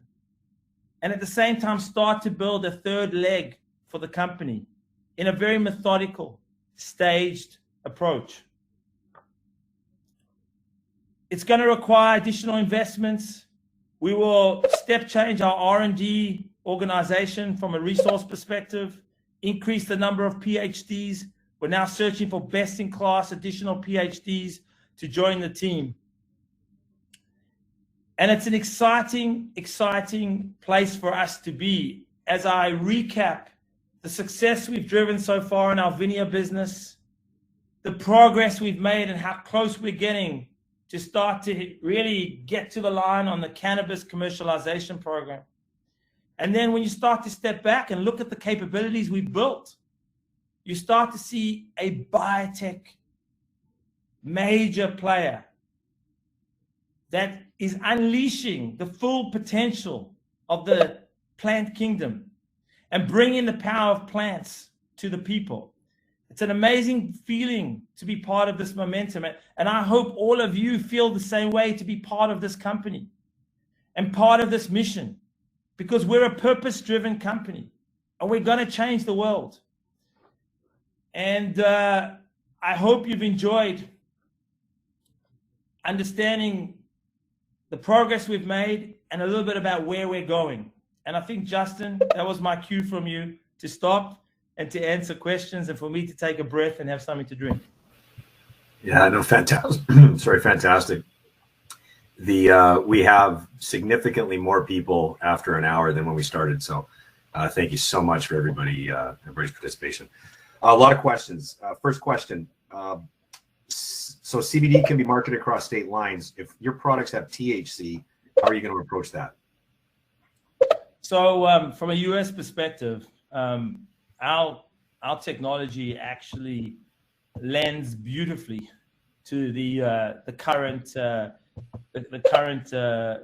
And at the same time, start to build a third leg for the company in a very methodical, staged approach. It's going to require additional investments. We will step change our R&D organization from a resource perspective, increase the number of PhDs. We're now searching for best-in-class additional PhDs to join the team. And it's an exciting place for us to be. As I recap the success we've driven so far in our VINIA business, the progress we've made and how close we're getting to start to really get to the line on the cannabis commercialization program. And then when you start to step back and look at the capabilities we've built, you start to see a biotech major player that is unleashing the full potential of the plant kingdom and bringing the power of plants to the people. It's an amazing feeling to be part of this momentum. And I hope all of you feel the same way, to be part of this company and part of this mission, because we're a purpose-driven company and we're going to change the world. And I hope you've enjoyed understanding the progress we've made and a little bit about where we're going. And I think, Justin, that was my cue from you to stop and to answer questions and for me to take a breath and have something to drink. Yeah, no, fantastic. Sorry, fantastic. We have significantly more people after an hour than when we started. So thank you so much for everybody's participation. A lot of questions. First question. So CBD can be marketed across state lines. If your products have THC, how are you going to approach that? So from a US perspective, our technology actually lends beautifully to the current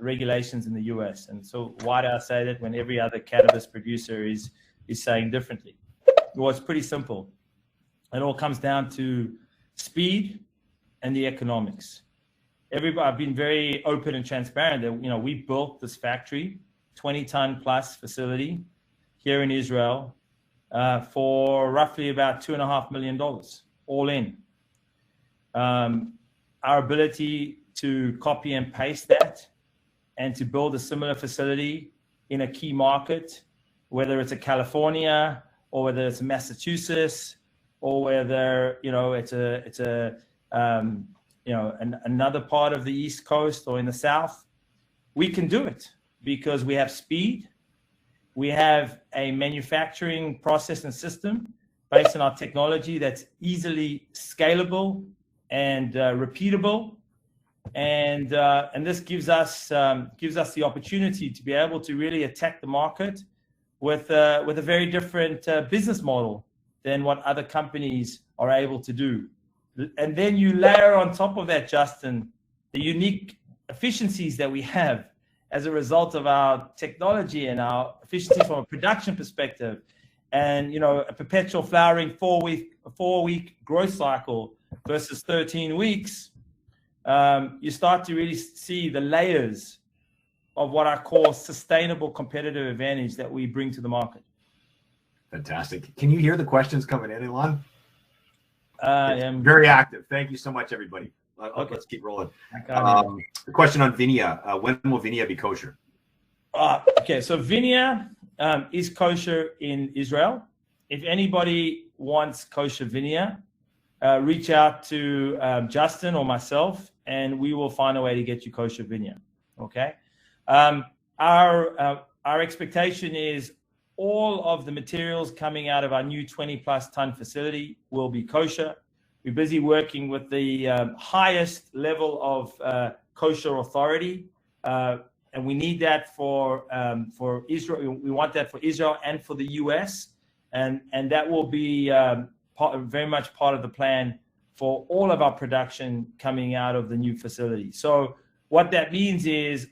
regulations in the US. And so why do I say that when every other cannabis producer is saying differently? Well, it's pretty simple. It all comes down to speed and the economics. I've been very open and transparent that, you know, we built this factory, 20-ton plus facility here in Israel for roughly about $2.5 million, all in. Our ability to copy and paste that and to build a similar facility in a key market, whether it's a California or whether it's Massachusetts or whether, you know, it's another part of the East Coast or in the South, we can do it because we have speed. We have a manufacturing process and system based on our technology that's easily scalable and repeatable, and this gives us the opportunity to be able to really attack the market with a very different business model than what other companies are able to do. And then you layer on top of that, Justin, the unique efficiencies that we have as a result of our technology and our efficiency from a production perspective, and, you know, a perpetual flowering four-week growth cycle versus 13 weeks, you start to really see the layers of what I call sustainable competitive advantage that we bring to the market. Fantastic. Can you hear the questions coming in, Ilan? I'm very active. Thank you so much, everybody. Okay. Let's keep rolling. The question on VINIA. When will VINIA be kosher? Okay, so VINIA is kosher in Israel. If anybody wants kosher VINIA, reach out to Justin or myself, and we will find a way to get you kosher VINIA. Okay. Our expectation is all of the materials coming out of our new 20+ ton facility will be kosher. We're busy working with the highest level of kosher authority, and we need that for Israel. We want that for Israel and for the US, and that will be very much part of the plan for all of our production coming out of the new facility. So what that means is,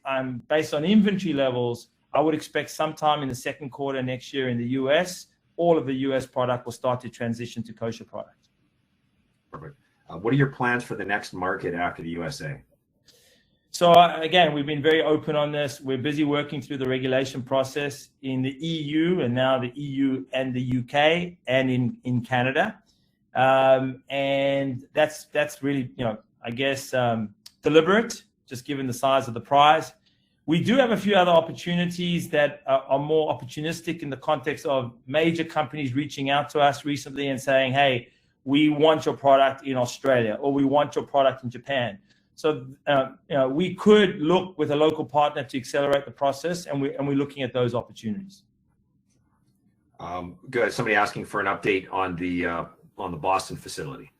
based on inventory levels, I would expect sometime in the second quarter next year in the US, all of the US product will start to transition to kosher product. Perfect. What are your plans for the next market after the USA? So again, we've been very open on this. We're busy working through the regulation process in the EU, and now the EU and the UK and in Canada. And that's really, you know, I guess, deliberate, just given the size of the prize. We do have a few other opportunities that are more opportunistic in the context of major companies reaching out to us recently and saying, hey, we want your product in Australia, or we want your product in Japan. So you know, we could look with a local partner to accelerate the process, and we're looking at those opportunities. Good. Somebody asking for an update on the Boston facility.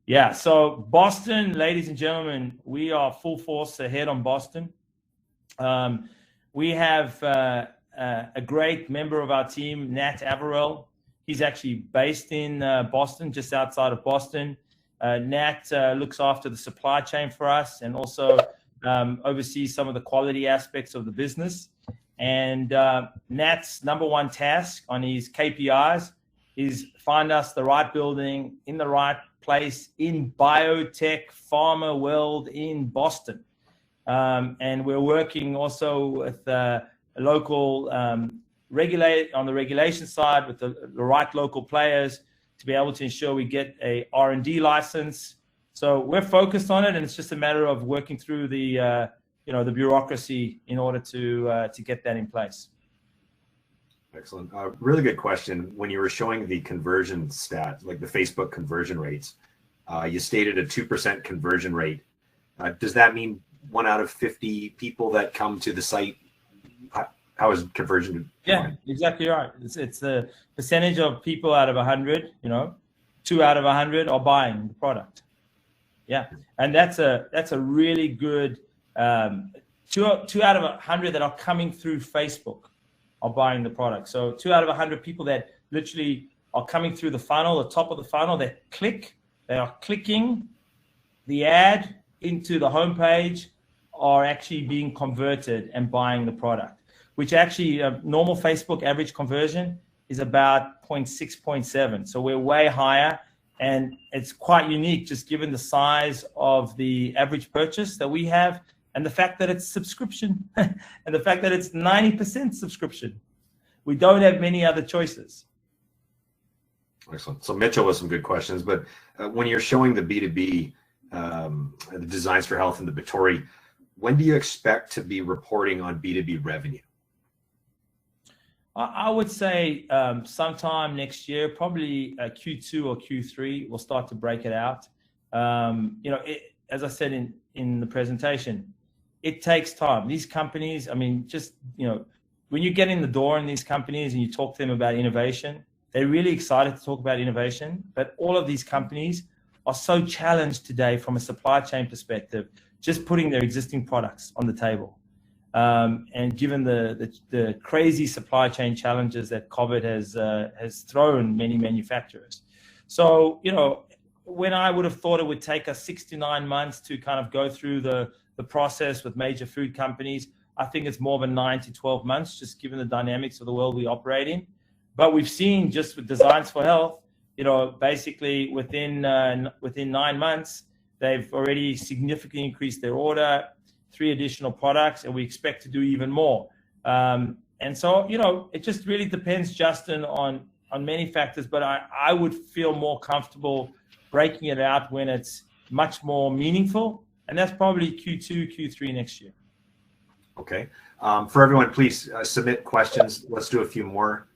Yeah. So Boston, ladies and gentlemen, we are full force ahead on Boston. We have a great member of our team, Nat Averill. He's actually based in Boston, just outside of Boston. Nat looks after the supply chain for us, and also oversees some of the quality aspects of the business. And Nat's number one task on his KPIs is find us the right building in the right place in biotech pharma world in Boston. And we're working also with a local regulate on the regulation side with the right local players to be able to ensure we get a R&D license. So we're focused on it, and it's just a matter of working through the the bureaucracy in order to get that in place. Excellent. Really good question. When you were showing the conversion stat, like the Facebook conversion rates, you stated a 2% conversion rate. Does that mean 1 out of 50 people that come to the site? How is conversion? Yeah, exactly right. It's the percentage of people out of 100, 2 out of 100 are buying the product. Yeah, and that's a really good 2 out of 100 that are coming through Facebook are buying the product. So 2 out of 100 people that literally are coming through the funnel, the top of the funnel, they are clicking the ad into the homepage, are actually being converted and buying the product, which actually normal Facebook average conversion is about 0.6, 0.7. So we're way higher, and it's quite unique just given the size of the average purchase that we have and the fact that it's subscription and the fact that it's 90% subscription. We don't have many other choices. Excellent. So Mitchell with some good questions, but when you're showing the B2B, the Designs for Health and the Bittori, when do you expect to be reporting on B2B revenue? I would say sometime next year, probably Q2 or Q3, we'll start to break it out. As I said in the presentation, it takes time. These companies, when you get in the door in these companies and you talk to them about innovation, they're really excited to talk about innovation. But all of these companies are so challenged today from a supply chain perspective, just putting their existing products on the table. And given the crazy supply chain challenges that COVID has thrown many manufacturers. So, when I would have thought it would take us 6 to 9 months to kind of go through the process with major food companies, I think it's more than 9 to 12 months, just given the dynamics of the world we operate in. But we've seen just with Designs for Health, basically within 9 months, they've already significantly increased their order, 3 additional products, and we expect to do even more. And so, it just really depends, Justin, on many factors, but I would feel more comfortable breaking it out when it's much more meaningful, and that's probably Q2, Q3 next year. Okay. For everyone, please submit questions. Let's do a few more.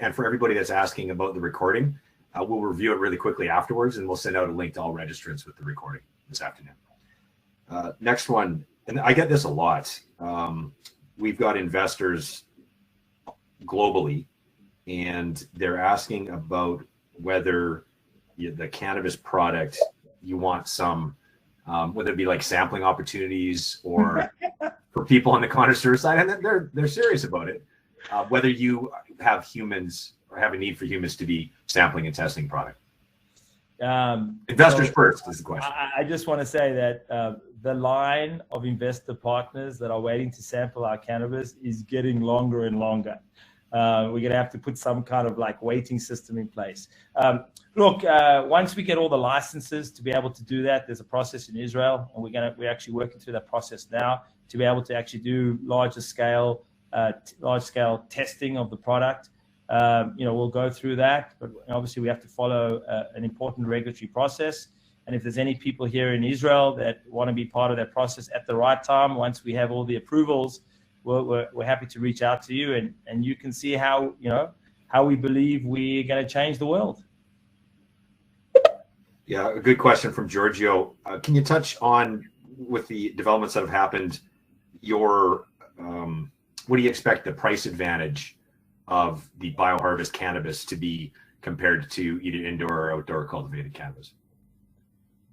And for everybody that's asking about the recording, we'll review it really quickly afterwards, and we'll send out a link to all registrants with the recording this afternoon. Next one. And I get this a lot. We've got investors globally, and they're asking about whether the cannabis product, you want some, whether it be like sampling opportunities or for people on the connoisseur side, and they're serious about it, whether you have humans or have a need for humans to be sampling and testing product. Investors first is the question. I just want to say that the line of investor partners that are waiting to sample our cannabis is getting longer and longer. We're going to have to put some kind of waiting system in place. Look, once we get all the licenses to be able to do that, there's a process in Israel, and we're actually working through that process now to be able to actually do large scale testing of the product. We'll go through that, but obviously we have to follow an important regulatory process. And if there's any people here in Israel that want to be part of that process at the right time, once we have all the approvals, we're happy to reach out to you, and you can see how we believe we're going to change the world. Yeah, a good question from Giorgio. Can you touch on, with the developments that have happened, what do you expect the price advantage of the BioHarvest cannabis to be compared to either indoor or outdoor cultivated cannabis?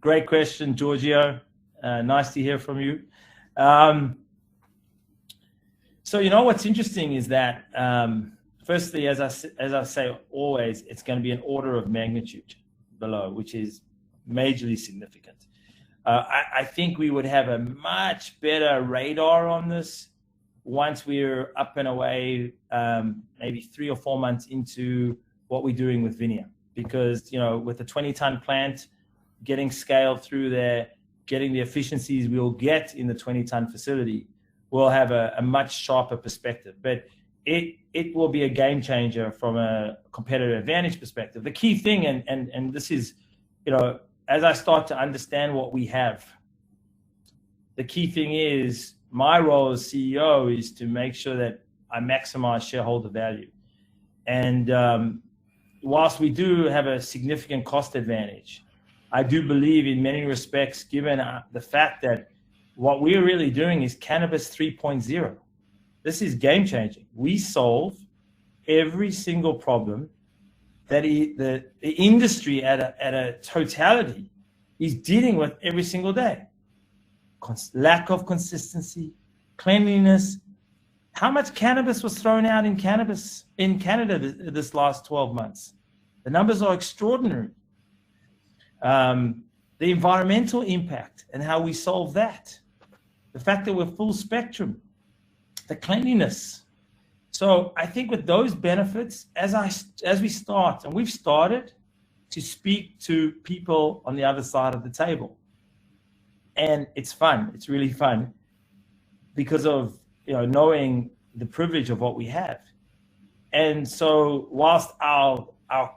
Great question, Giorgio. Nice to hear from you. So what's interesting is that firstly, as I say always, it's going to be an order of magnitude below, which is majorly significant. I think we would have a much better radar on this once we're up and away, maybe 3 or 4 months into what we're doing with VINIA. Because, with the 20-ton plant, getting scaled through there, getting the efficiencies we'll get in the 20-ton facility, we'll have a much sharper perspective. But it will be a game changer from a competitive advantage perspective. The key thing, and this is, as I start to understand what we have, the key thing is my role as CEO is to make sure that I maximize shareholder value. And whilst we do have a significant cost advantage, I do believe in many respects, given the fact that what we're really doing is Cannabis 3.0. This is game changing. We solve every single problem that the industry at a totality is dealing with every single day. Lack of consistency, cleanliness. How much cannabis was thrown out in Canada this last 12 months? The numbers are extraordinary. The environmental impact and how we solve that. The fact that we're full spectrum. The cleanliness. So I think with those benefits, as we start, and we've started to speak to people on the other side of the table. And it's fun. It's really fun because of knowing the privilege of what we have. And so whilst our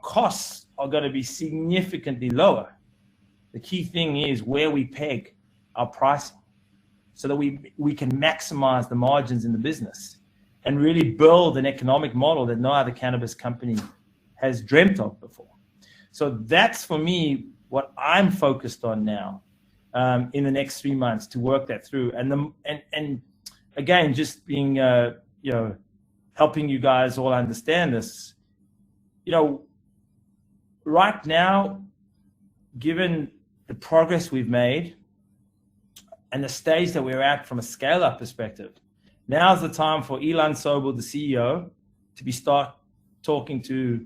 costs are going to be significantly lower, the key thing is where we peg our pricing so that we can maximize the margins in the business and really build an economic model that no other cannabis company has dreamt of before. So that's, for me, what I'm focused on now in the next 3 months to work that through. And again, just being, helping you guys all understand this. Right now, given the progress we've made and the stage that we're at from a scale-up perspective, now's the time for Ilan Sobel, the CEO, to start talking to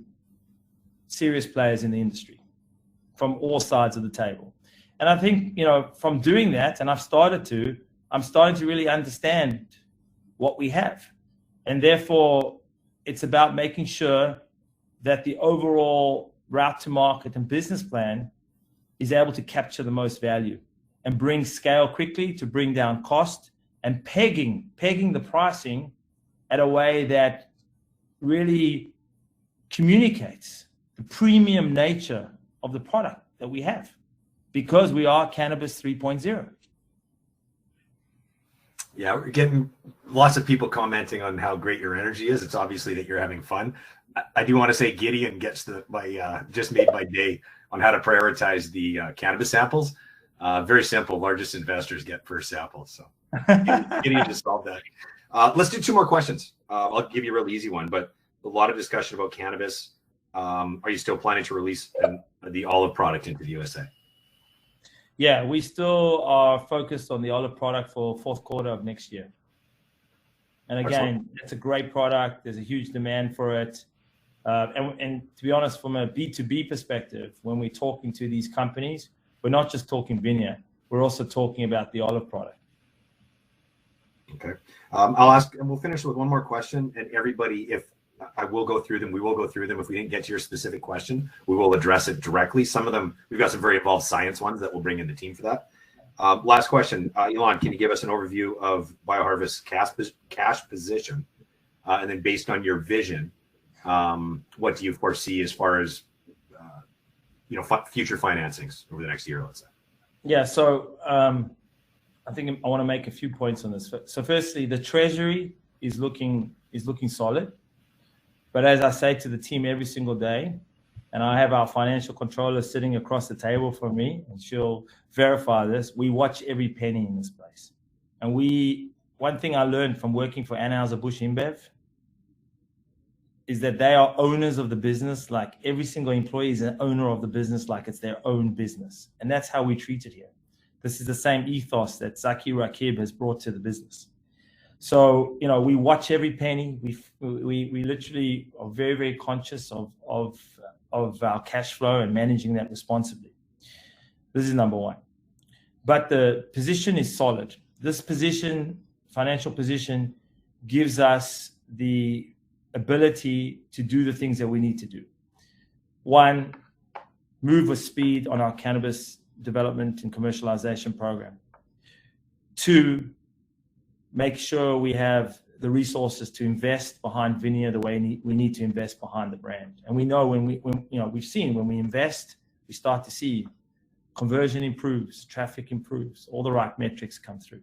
serious players in the industry from all sides of the table. And I think, from doing that, and I'm starting to really understand what we have. And therefore, it's about making sure that the overall route to market and business plan is able to capture the most value and bring scale quickly to bring down cost, and pegging the pricing at a way that really communicates the premium nature of the product that we have, because we are Cannabis 3.0. Yeah, we're getting lots of people commenting on how great your energy is. It's obviously that you're having fun. I do want to say Gideon gets just made my day on how to prioritize the cannabis samples. Very simple. Largest investors get first samples. So Gideon just solved that. Let's do 2 more questions. I'll give you a real easy one, but a lot of discussion about cannabis. Are you still planning to release the olive product into the USA? Yeah, we still are focused on the olive product for 4th quarter of next year. And again, it's a great product. There's a huge demand for it. And to be honest, from a B2B perspective, when we're talking to these companies, we're not just talking VINIA. We're also talking about the olive product. Okay. I'll ask, and we'll finish with one more question. And everybody, we will go through them. If we didn't get to your specific question, we will address it directly. Some of them, we've got some very involved science ones that we'll bring in the team for that. Last question. Ilan, can you give us an overview of BioHarvest's cash position? And then based on your vision, what do you foresee as far as future financings over the next year, let's say? Yeah, so I think I want to make a few points on this. So firstly, the treasury is looking solid. But as I say to the team every single day, and I have our financial controller sitting across the table from me, and she'll verify this, we watch every penny in this place. And one thing I learned from working for Anheuser-Busch InBev is that they are owners of the business. Like every single employee is an owner of the business, like it's their own business. And that's how we treat it here. This is the same ethos that Zaki Rakib has brought to the business. So, we watch every penny. We literally are very, very conscious of our cash flow and managing that responsibly. This is number one. but the position is solid. This position, financial position, gives us the ability to do the things that we need to do. One, move with speed on our cannabis development and commercialization program. Two, make sure we have the resources to invest behind Vineyard the way we need to invest behind the brand. And we know we've seen when we invest, we start to see conversion improves, traffic improves, all the right metrics come through.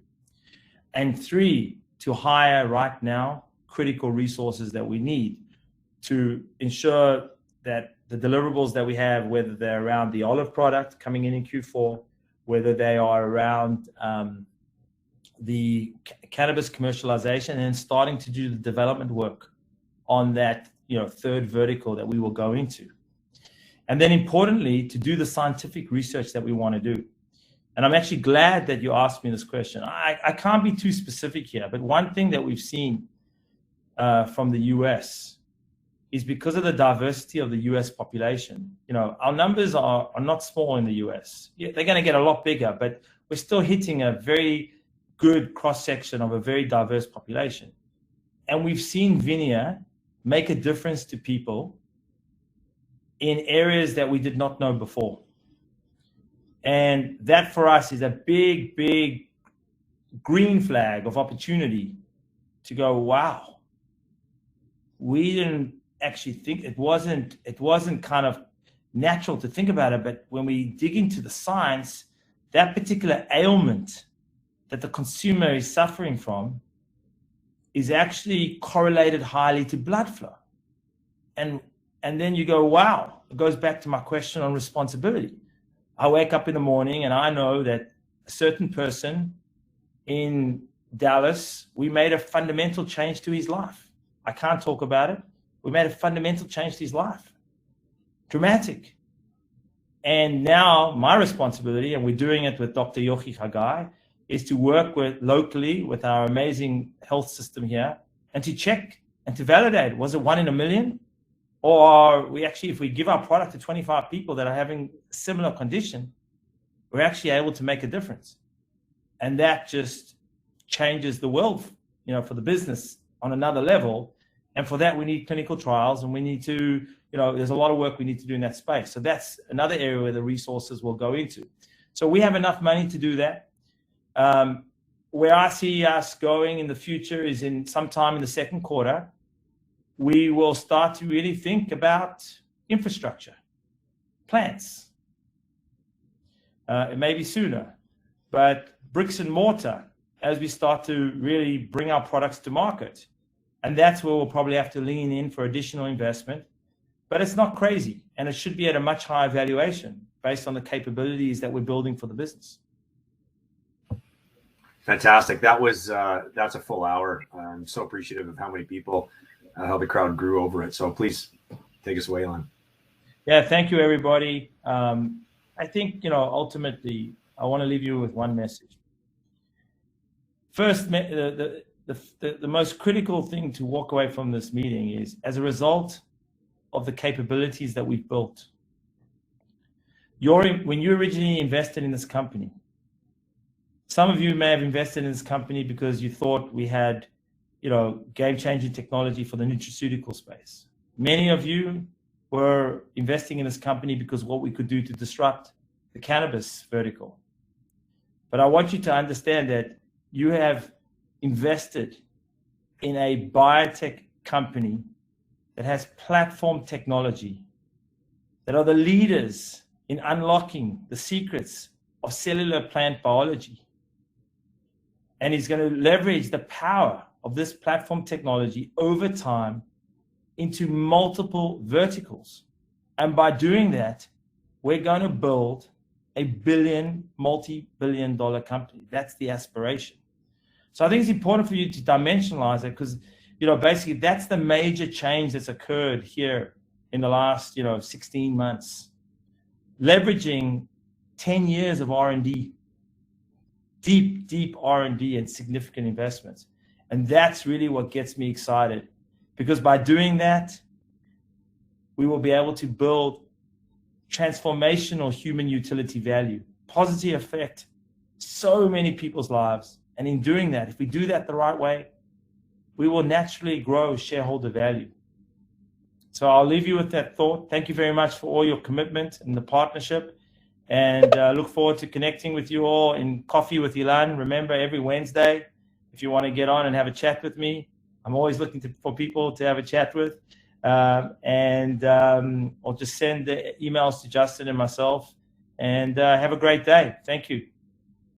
And three, to hire right now critical resources that we need to ensure that the deliverables that we have, whether they're around the olive product coming in Q4, whether they are around the cannabis commercialization, and starting to do the development work on that third vertical that we will go into. And then importantly, to do the scientific research that we want to do. And I'm actually glad that you asked me this question. I can't be too specific here, but one thing that we've seen from the US is because of the diversity of the US population. Our numbers are not small in the US. Yeah, they're going to get a lot bigger, but we're still hitting a very good cross-section of a very diverse population. And we've seen VINIA make a difference to people in areas that we did not know before. And that for us is a big, big green flag of opportunity to go, wow, we didn't actually think, it wasn't kind of natural to think about it, but when we dig into the science, that particular ailment that the consumer is suffering from is actually correlated highly to blood flow. And then you go, wow, it goes back to my question on responsibility. I wake up in the morning and I know that a certain person in Dallas, we made a fundamental change to his life. I can't talk about it. We made a fundamental change to his life. Dramatic. And now my responsibility, and we're doing it with Dr. Yochi Hagai, is to work locally with our amazing health system here and to check and to validate, was it 1 in a million? Or we actually, if we give our product to 25 people that are having a similar condition, we're actually able to make a difference. And that just changes the world, for the business on another level. And for that, we need clinical trials, and we need to, there's a lot of work we need to do in that space. So that's another area where the resources will go into. So we have enough money to do that. Where I see us going in the future is in sometime in the second quarter, we will start to really think about infrastructure, plants. It may be sooner, but bricks and mortar as we start to really bring our products to market. And that's where we'll probably have to lean in for additional investment. But it's not crazy, and it should be at a much higher valuation based on the capabilities that we're building for the business. Fantastic. That's a full hour. I'm so appreciative of how many people, how the crowd grew over it. So please take us away, Lon. Yeah, thank you, everybody. I think, ultimately, I want to leave you with one message. First, the most critical thing to walk away from this meeting is, as a result of the capabilities that we've built, when you originally invested in this company, some of you may have invested in this company because you thought we had, game-changing technology for the nutraceutical space. Many of you were investing in this company because what we could do to disrupt the cannabis vertical. But I want you to understand that you have invested in a biotech company that has platform technology, that are the leaders in unlocking the secrets of cellular plant biology. And is going to leverage the power of this platform technology over time into multiple verticals. And by doing that, we're going to build a multi-billion-dollar company. That's the aspiration. So I think it's important for you to dimensionalize it because, basically that's the major change that's occurred here in the last, 16 months. Leveraging 10 years of R&D, deep R&D and significant investments. And that's really what gets me excited, because by doing that, we will be able to build transformational human utility value, positive effect so many people's lives. And in doing that, if we do that the right way, we will naturally grow shareholder value. So I'll leave you with that thought. Thank you very much for all your commitment and the partnership. And look forward to connecting with you all in Coffee with Ilan. Remember, every Wednesday, if you want to get on and have a chat with me, I'm always looking for people to have a chat with. Or just send the emails to Justin and myself. And have a great day. Thank you.